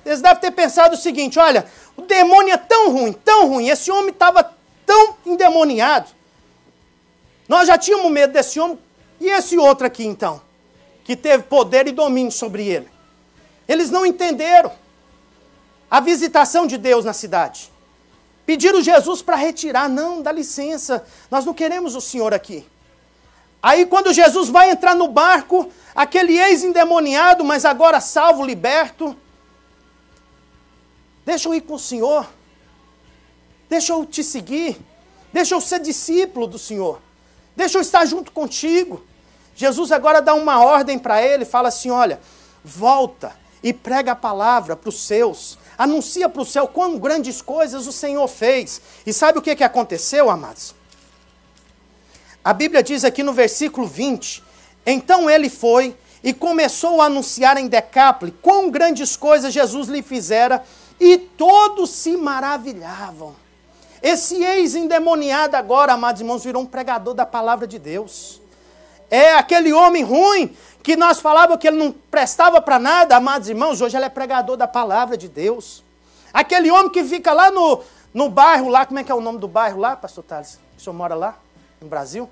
Speaker 2: eles devem ter pensado o seguinte, olha, o demônio é tão ruim, esse homem estava tão endemoniado. Nós já tínhamos medo desse homem, e esse outro aqui então, que teve poder e domínio sobre ele. Eles não entenderam a visitação de Deus na cidade. Pediram Jesus para retirar, não, dá licença, nós não queremos o Senhor aqui. Aí quando Jesus vai entrar no barco, aquele ex-endemoniado, mas agora salvo, liberto, deixa eu ir com o Senhor, deixa eu te seguir, deixa eu ser discípulo do Senhor, deixa eu estar junto contigo. Jesus agora dá uma ordem para ele, fala assim, olha, volta e prega a palavra para os seus, anuncia para o céu quão grandes coisas o Senhor fez. E sabe o que aconteceu, amados? A Bíblia diz aqui no versículo 20, então ele foi e começou a anunciar em Decápole quão grandes coisas Jesus lhe fizera, e todos se maravilhavam. Esse ex-endemoniado agora, amados irmãos, virou um pregador da palavra de Deus. É aquele homem ruim que nós falávamos que ele não prestava para nada, amados irmãos, hoje ele é pregador da palavra de Deus. Aquele homem que fica lá no bairro lá, como é que é o nome do bairro lá, pastor Thales? O senhor mora lá, no Brasil?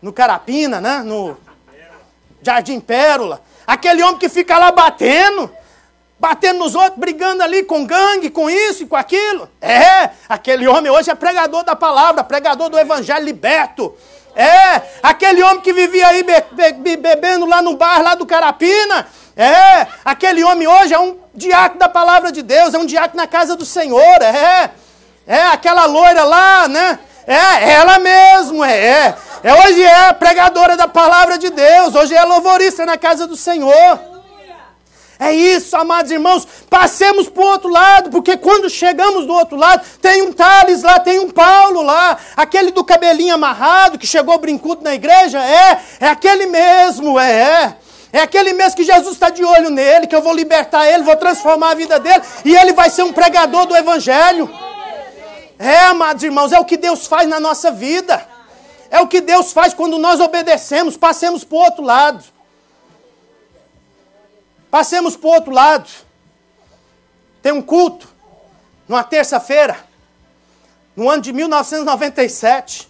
Speaker 2: No Carapina, né? No Jardim Pérola. Aquele homem que fica lá batendo nos outros, brigando ali com gangue, com isso e com aquilo. Aquele homem hoje é pregador da palavra, pregador do evangelho liberto. Aquele homem que vivia aí bebendo lá no bar, lá do Carapina. Aquele homem hoje é um diácono da palavra de Deus, é um diácono na casa do Senhor. Aquela loira lá, né? Ela mesmo, hoje é pregadora da palavra de Deus, hoje é louvorista na casa do Senhor. É isso, amados irmãos, passemos para o outro lado, porque quando chegamos do outro lado, tem um Thales lá, tem um Paulo lá, aquele do cabelinho amarrado, que chegou brincudo na igreja, é aquele mesmo, é aquele mesmo que Jesus está de olho nele, que eu vou libertar ele, vou transformar a vida dele, e ele vai ser um pregador do evangelho. Amados irmãos, é o que Deus faz na nossa vida, é o que Deus faz quando nós obedecemos, passemos para o outro lado. Passemos para o outro lado. Tem um culto, numa terça-feira, no ano de 1997.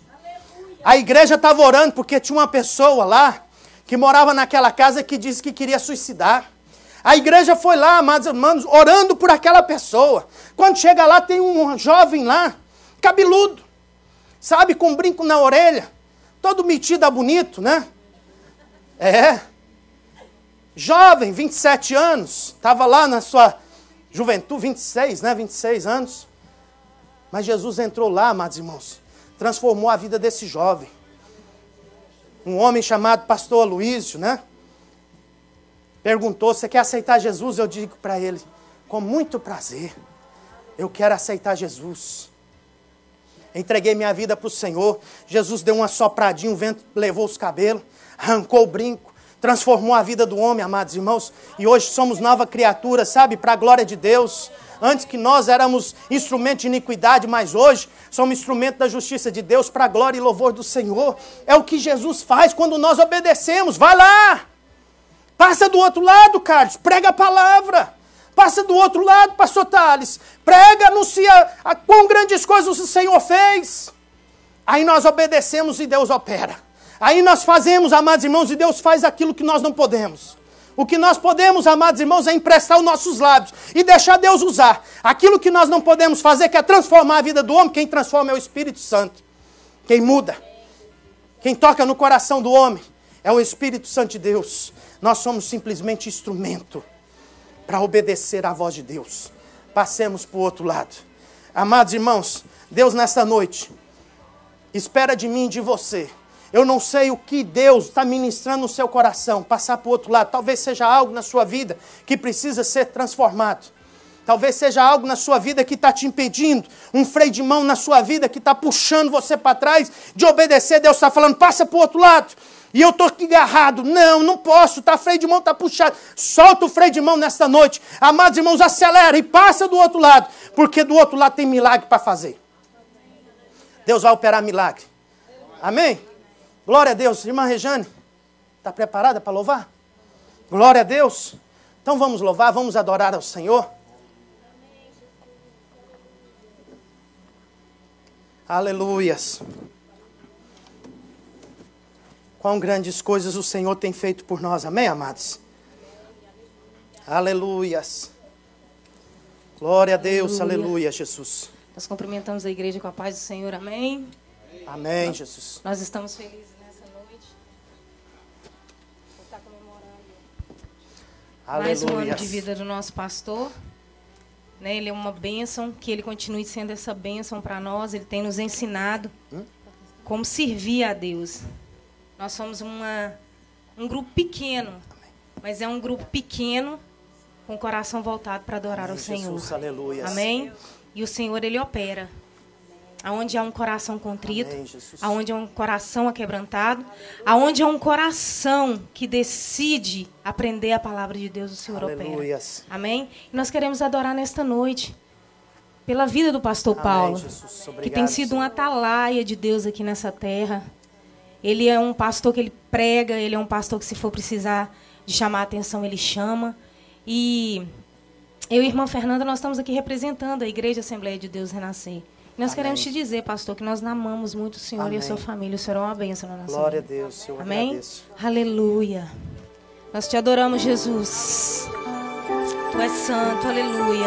Speaker 2: A igreja estava orando porque tinha uma pessoa lá que morava naquela casa que disse que queria suicidar. A igreja foi lá, amados irmãos, orando por aquela pessoa. Quando chega lá, tem um jovem lá, cabeludo, sabe, com um brinco na orelha, todo metido a bonito, né? Jovem, 27 anos, estava lá na sua juventude, 26, né? 26 anos. Mas Jesus entrou lá, amados irmãos, transformou a vida desse jovem. Um homem chamado pastor Aloísio, né? Perguntou, você quer aceitar Jesus? Eu digo para ele, com muito prazer, eu quero aceitar Jesus. Entreguei minha vida para o Senhor. Jesus deu uma sopradinha, o vento levou os cabelos, arrancou o brinco, transformou a vida do homem, amados irmãos. E hoje somos nova criatura, sabe? Para a glória de Deus. Antes que nós éramos instrumento de iniquidade, mas hoje somos instrumento da justiça de Deus para a glória e louvor do Senhor. É o que Jesus faz quando nós obedecemos. Vai lá! Passa do outro lado, Carlos. Prega a palavra. Passa do outro lado, pastor Thales. Prega, anuncia quão grandes coisas o Senhor fez. Aí nós obedecemos e Deus opera. Aí nós fazemos, amados irmãos, e Deus faz aquilo que nós não podemos. O que nós podemos, amados irmãos, é emprestar os nossos lábios e deixar Deus usar. Aquilo que nós não podemos fazer, que é transformar a vida do homem, quem transforma é o Espírito Santo. Quem muda, quem toca no coração do homem, é o Espírito Santo de Deus. Nós somos simplesmente instrumento para obedecer à voz de Deus. Passemos para o outro lado. Amados irmãos, Deus nesta noite espera de mim e de você. Eu não sei o que Deus está ministrando no seu coração. Passar para o outro lado. Talvez seja algo na sua vida que precisa ser transformado. Talvez seja algo na sua vida que está te impedindo. Um freio de mão na sua vida que está puxando você para trás de obedecer. Deus está falando, passa para o outro lado. E eu estou aqui agarrado. Não posso. Tá, freio de mão está puxado. Solta o freio de mão nesta noite. Amados irmãos, acelera e passa do outro lado. Porque do outro lado tem milagre para fazer. Deus vai operar milagre. Amém? Glória a Deus. Irmã Rejane, está preparada para louvar? Glória a Deus. Então vamos louvar, vamos adorar ao Senhor. Aleluias. Quão grandes coisas o Senhor tem feito por nós. Amém, amados? Aleluias. Glória a Deus. Aleluia, Jesus.
Speaker 3: Nós cumprimentamos a igreja com a paz do Senhor. Amém?
Speaker 2: Amém, Jesus.
Speaker 3: Nós estamos felizes nessa noite. Por estar comemorando mais um ano de vida do nosso pastor. Né? Ele é uma bênção, que ele continue sendo essa bênção para nós. Ele tem nos ensinado como servir a Deus. Nós somos um grupo pequeno, mas é um grupo pequeno com o coração voltado para adorar ao Senhor.
Speaker 2: Jesus, aleluia.
Speaker 3: Amém? E o Senhor, Ele opera. Aonde há um coração contrito, aonde há um coração aquebrantado, aonde há um coração que decide aprender a palavra de Deus, o Senhor opera. Amém? E nós queremos adorar nesta noite. pela vida do pastor Paulo,
Speaker 2: Jesus. Obrigado,
Speaker 3: que tem sido um atalaia de Deus aqui nessa terra. Ele é um pastor que ele prega, ele é um pastor que, se for precisar de chamar a atenção, ele chama. E eu e a irmã Fernanda, nós estamos aqui representando a Igreja Assembleia de Deus Renascer. Nós queremos te dizer, pastor, que nós amamos muito o Senhor e a sua família. O Senhor é uma bênção na nossa vida.
Speaker 2: Glória a Deus, eu
Speaker 3: Amém?
Speaker 2: agradeço.
Speaker 3: Aleluia. Nós te adoramos, Jesus. Tu és santo, aleluia.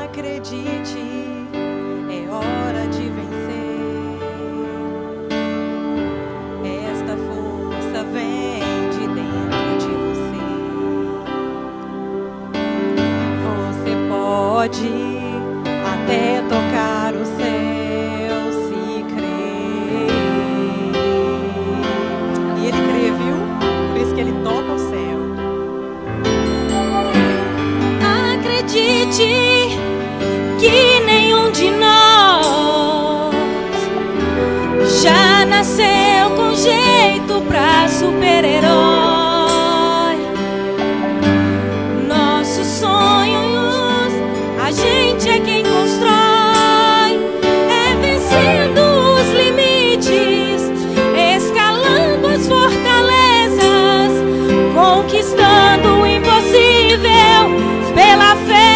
Speaker 4: Acredite, é hora de vencer. Esta força vem de dentro de você. Você pode até tocar o céu se crer. E ele crê, viu? Por isso que ele toca o céu.
Speaker 3: Acredite que nenhum de nós já nasceu com jeito pra super-herói. Nossos sonhos, a gente é quem constrói, é vencendo os limites, escalando as fortalezas, conquistando o impossível pela fé.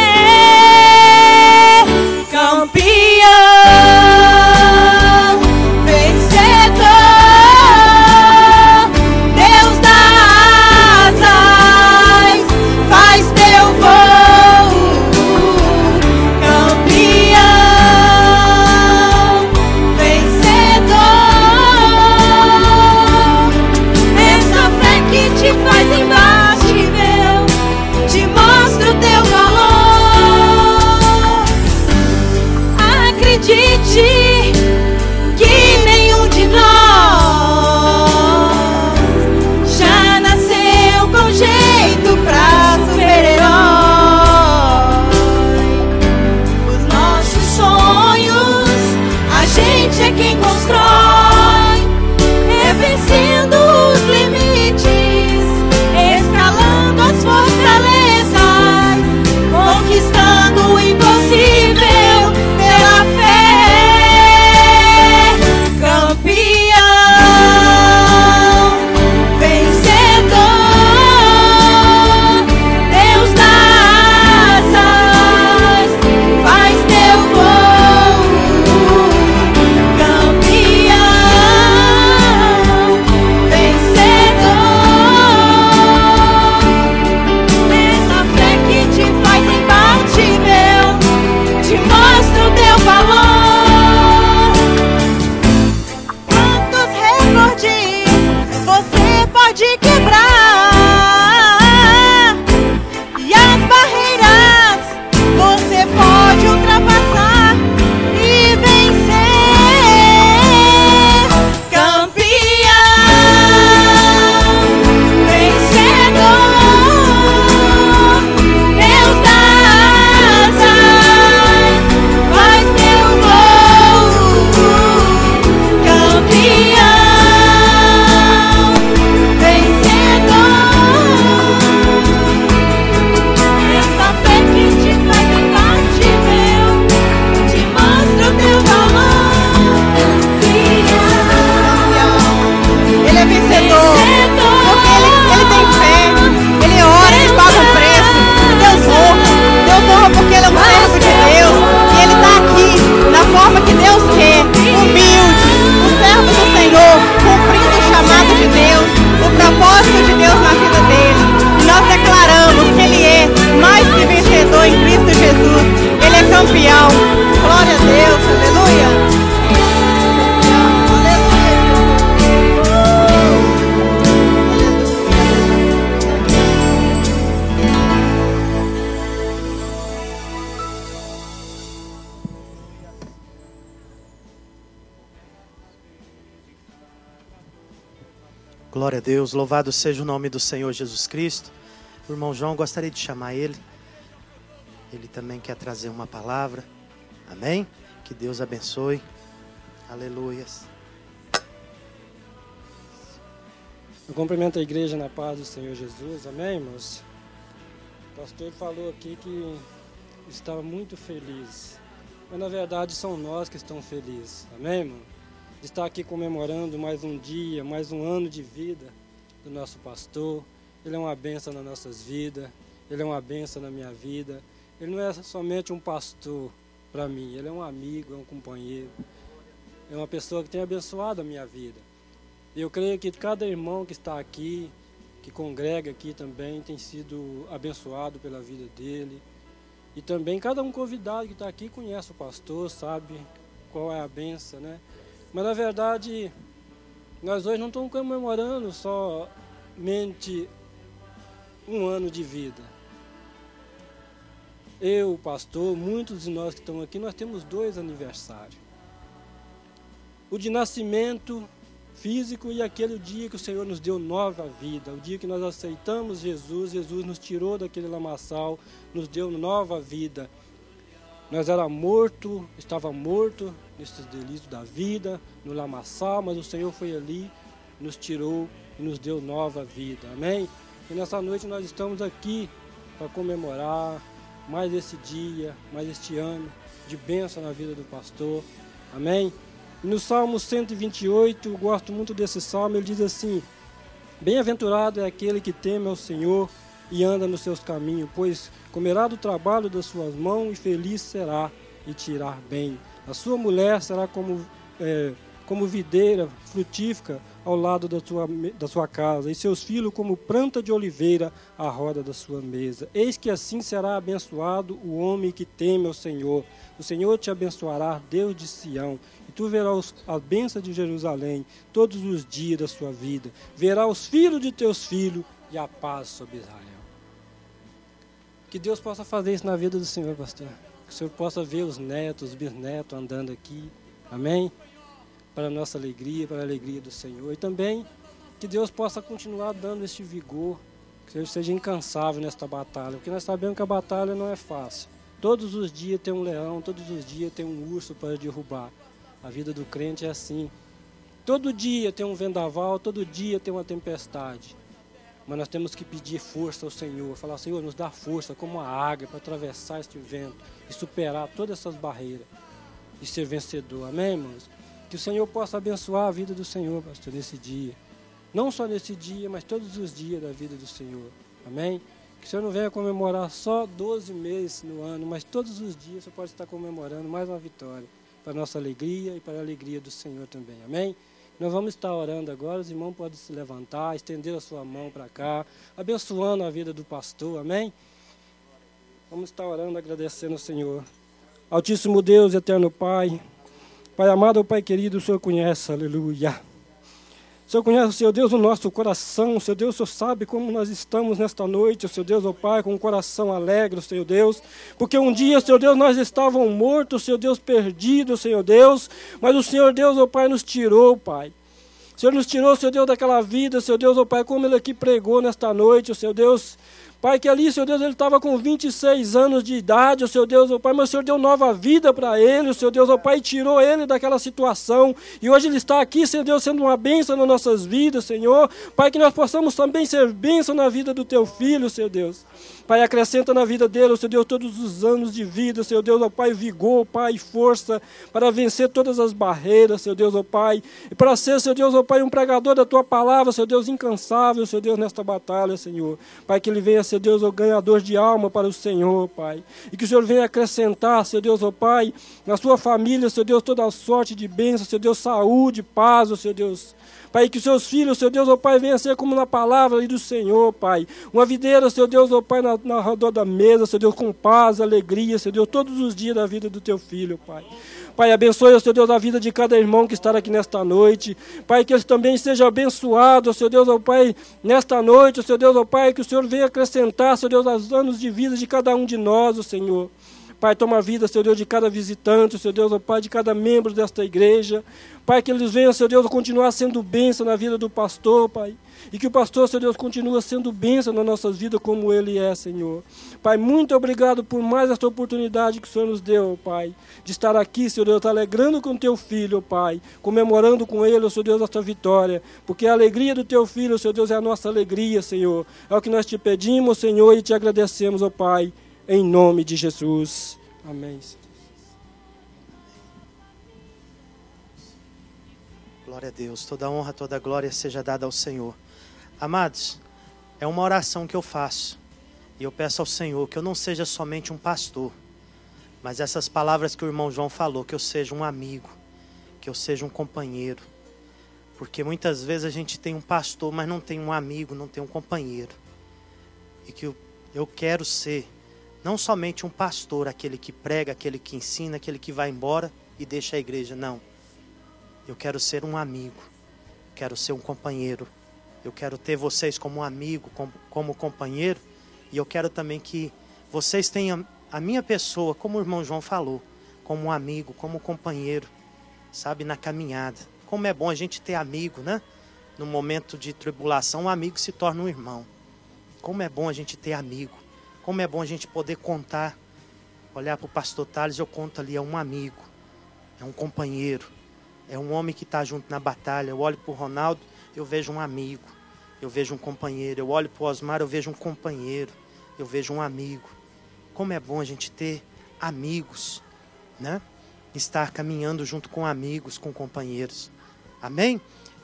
Speaker 2: Glória a Deus, louvado seja o nome do Senhor Jesus Cristo. O irmão João, gostaria de chamar ele. Ele também quer trazer uma palavra. Amém? Que Deus abençoe. Aleluias.
Speaker 5: Eu cumprimento a igreja na paz do Senhor Jesus, amém, irmãos? O pastor falou aqui que estava muito feliz, mas na verdade são nós que estamos felizes, amém, irmão? De estar aqui comemorando mais um dia, mais um ano de vida do nosso pastor. Ele é uma bênção nas nossas vidas, ele é uma bênção na minha vida. Ele não é somente um pastor para mim, ele é um amigo, é um companheiro, é uma pessoa que tem abençoado a minha vida. Eu creio que cada irmão que está aqui, que congrega aqui também, tem sido abençoado pela vida dele. E também cada um convidado que está aqui conhece o pastor, sabe qual é a bênção, né? Mas na verdade, nós hoje não estamos comemorando somente um ano de vida. Eu, o pastor, muitos de nós que estamos aqui, nós temos 2 aniversários. O de nascimento físico e aquele dia que o Senhor nos deu nova vida, o dia que nós aceitamos Jesus, Jesus nos tirou daquele lamaçal, nos deu nova vida. Nós estava morto nesses delitos da vida, no lamaçal, mas o Senhor foi ali, nos tirou e nos deu nova vida, amém? E nessa noite nós estamos aqui para comemorar mais esse dia, mais este ano de bênção na vida do pastor, amém? E no Salmo 128, eu gosto muito desse salmo, ele diz assim: bem-aventurado é aquele que teme ao Senhor e anda nos seus caminhos, pois comerá do trabalho das suas mãos e feliz será e te irá bem. A sua mulher será como videira frutífica ao lado da sua casa, e seus filhos como planta de oliveira à roda da sua mesa. Eis que assim será abençoado o homem que teme ao Senhor. O Senhor te abençoará, Deus de Sião, e tu verás a bênção de Jerusalém todos os dias da sua vida. Verás os filhos de teus filhos e a paz sobre Israel. Que Deus possa fazer isso na vida do Senhor, pastor. Que o Senhor possa ver os netos, os bisnetos andando aqui. Amém? Para a nossa alegria, para a alegria do Senhor. E também que Deus possa continuar dando este vigor, que Ele seja incansável nesta batalha, porque nós sabemos que a batalha não é fácil. Todos os dias tem um leão, todos os dias tem um urso para derrubar. A vida do crente é assim. Todo dia tem um vendaval, todo dia tem uma tempestade. Mas nós temos que pedir força ao Senhor, falar: Senhor, nos dá força como a águia para atravessar este vento e superar todas essas barreiras e ser vencedor. Amém, irmãos? Que o Senhor possa abençoar a vida do Senhor, pastor, nesse dia. Não só nesse dia, mas todos os dias da vida do Senhor. Amém? Que o Senhor não venha comemorar só 12 meses no ano, mas todos os dias você pode estar comemorando mais uma vitória para a nossa alegria e para a alegria do Senhor também. Amém? Nós vamos estar orando agora, os irmãos podem se levantar, estender a sua mão para cá, abençoando a vida do pastor. Amém? Vamos estar orando, agradecendo ao Senhor. Altíssimo Deus, eterno Pai, Pai amado, Pai querido, o Senhor conhece, aleluia. O Senhor conhece, Senhor Deus, o nosso coração, Senhor Deus, o Senhor sabe como nós estamos nesta noite, Senhor Deus, ó Pai, com um coração alegre, Senhor Deus, porque um dia, Senhor Deus, nós estávamos mortos, Senhor Deus, perdidos, Senhor Deus, mas o Senhor Deus, ó Pai, nos tirou, Pai. O Senhor nos tirou, Senhor Deus, daquela vida, Senhor Deus, ó Pai, como Ele aqui pregou nesta noite, Senhor Deus, Pai, que ali, Senhor Deus, ele estava com 26 anos de idade, o Senhor Deus, ó Pai, mas o Senhor deu nova vida para ele, o Senhor Deus, ó Pai, tirou ele daquela situação, e hoje ele está aqui, Senhor Deus, sendo uma bênção nas nossas vidas, Senhor, Pai, que nós possamos também ser bênção na vida do Teu Filho, Senhor Deus. Pai, acrescenta na vida dele, Senhor Deus, todos os anos de vida, Senhor Deus, ó Pai, vigor, Pai, força, para vencer todas as barreiras, Senhor Deus, ó Pai, e para ser, Senhor Deus, ó Pai, um pregador da Tua palavra, Senhor Deus, incansável, Senhor Deus, nesta batalha, Senhor. Pai, que ele venha, Senhor Deus, ó ganhador de alma para o Senhor, Pai, e que o Senhor venha acrescentar, Senhor Deus, ó Pai, na sua família, Senhor Deus, toda a sorte de bênção, Senhor Deus, saúde, paz, ó Senhor Deus. Pai, que os seus filhos, Senhor Deus, ó Pai, venham ser como na palavra ali do Senhor, Pai. Uma videira, Senhor Deus, ó Pai, na redor da mesa, Senhor Deus, com paz, alegria, Senhor Deus, todos os dias da vida do Teu Filho, Pai. Pai, abençoe, Senhor Deus, a vida de cada irmão que está aqui nesta noite. Pai, que eles também sejam abençoados, Senhor Deus, ó Pai, nesta noite, Senhor Deus, ó Pai, que o Senhor venha acrescentar, Senhor Deus, os anos de vida de cada um de nós, ó Senhor. Pai, toma a vida, Senhor Deus, de cada visitante, Senhor Deus, ó Pai, de cada membro desta igreja. Pai, que eles venham, Senhor Deus, a continuar sendo bênção na vida do pastor, Pai. E que o pastor, Senhor Deus, continue sendo bênção nas nossas vidas como ele é, Senhor. Pai, muito obrigado por mais esta oportunidade que o Senhor nos deu, Pai, de estar aqui, Senhor Deus, alegrando com o teu filho, Pai, comemorando com ele, Senhor Deus, esta vitória. Porque a alegria do teu filho, Senhor Deus, é a nossa alegria, Senhor. É o que nós te pedimos, Senhor, e te agradecemos, ó Pai, em nome de Jesus. Amém.
Speaker 2: Glória a Deus. Toda honra, toda glória seja dada ao Senhor. Amados, é uma oração que eu faço. E eu peço ao Senhor que eu não seja somente um pastor, mas essas palavras que o irmão João falou, que eu seja um amigo, que eu seja um companheiro. Porque muitas vezes a gente tem um pastor, mas não tem um amigo, não tem um companheiro. E que eu quero ser não somente um pastor, aquele que prega, aquele que ensina, aquele que vai embora e deixa a igreja, não. Eu quero ser um amigo, quero ser um companheiro. Eu quero ter vocês como um amigo, como companheiro. E eu quero também que vocês tenham a minha pessoa, como o irmão João falou, como um amigo, como um companheiro, sabe, na caminhada. Como é bom a gente ter amigo, né? No momento de tribulação, um amigo se torna um irmão. Como é bom a gente ter amigo. Como é bom a gente poder contar. Olhar para o pastor Thales, eu conto ali, é um amigo, é um companheiro, é um homem que está junto na batalha. Eu olho para o Ronaldo, eu vejo um amigo, eu vejo um companheiro. Eu olho para o Osmar, eu vejo um companheiro, eu vejo um amigo. Como é bom a gente ter amigos, né? Estar caminhando junto com amigos, com companheiros. Amém?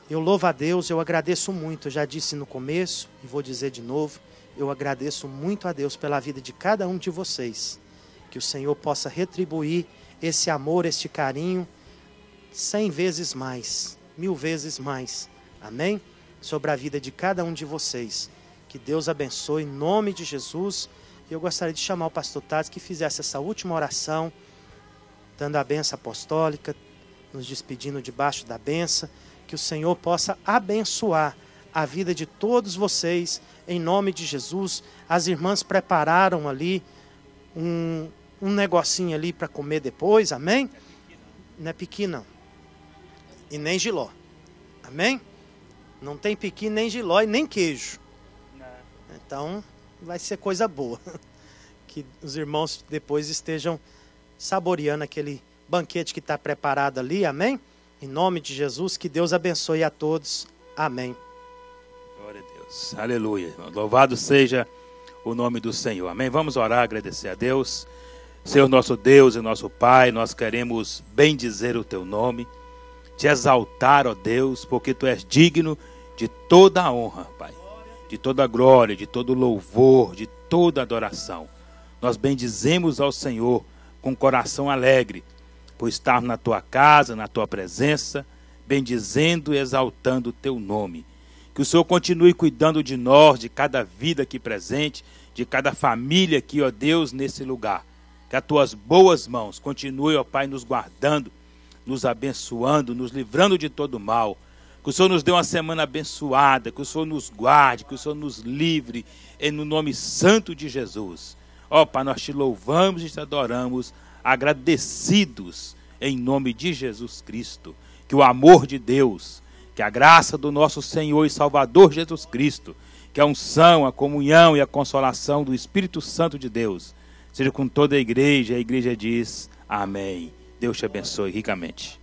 Speaker 2: Eu louvo a Deus, eu agradeço muito. Eu já disse no começo e vou dizer de novo. Eu agradeço muito a Deus pela vida de cada um de vocês. Que o Senhor possa retribuir esse amor, este carinho 100 vezes mais, 1000 vezes mais. Amém? Sobre a vida de cada um de vocês. Que Deus abençoe em nome de Jesus. Eu gostaria de chamar o pastor Thales que fizesse essa última oração, dando a bênção apostólica, nos despedindo debaixo da bênção. Que o Senhor possa abençoar a vida de todos vocês, em nome de Jesus. As irmãs prepararam ali um negocinho ali para comer depois, amém? Não é piqui não, e nem jiló, amém? Não tem piqui, nem jiló e nem queijo. Então vai ser coisa boa. Que os irmãos depois estejam saboreando aquele banquete que está preparado ali, amém? Em nome de Jesus, que Deus abençoe a todos, amém.
Speaker 1: Glória a Deus, aleluia, irmão. Louvado seja o nome do Senhor, amém? Vamos orar, agradecer a Deus. Senhor nosso Deus e nosso Pai, nós queremos bendizer o Teu nome, te exaltar, ó Deus, porque Tu és digno de toda a honra, Pai, de toda a glória, de todo louvor, de toda adoração. Nós bendizemos ao Senhor com coração alegre, por estar na Tua casa, na Tua presença, bendizendo e exaltando o Teu nome. Que o Senhor continue cuidando de nós, de cada vida aqui presente, de cada família aqui, ó Deus, nesse lugar. Que as Tuas boas mãos continuem, ó Pai, nos guardando, nos abençoando, nos livrando de todo mal. Que o Senhor nos dê uma semana abençoada, que o Senhor nos guarde, que o Senhor nos livre, no nome santo de Jesus. Ó Pai, nós Te louvamos e Te adoramos, agradecidos em nome de Jesus Cristo. Que o amor de Deus, que a graça do nosso Senhor e Salvador Jesus Cristo, que a unção, a comunhão e a consolação do Espírito Santo de Deus seja com toda a igreja diz amém. Deus te abençoe ricamente.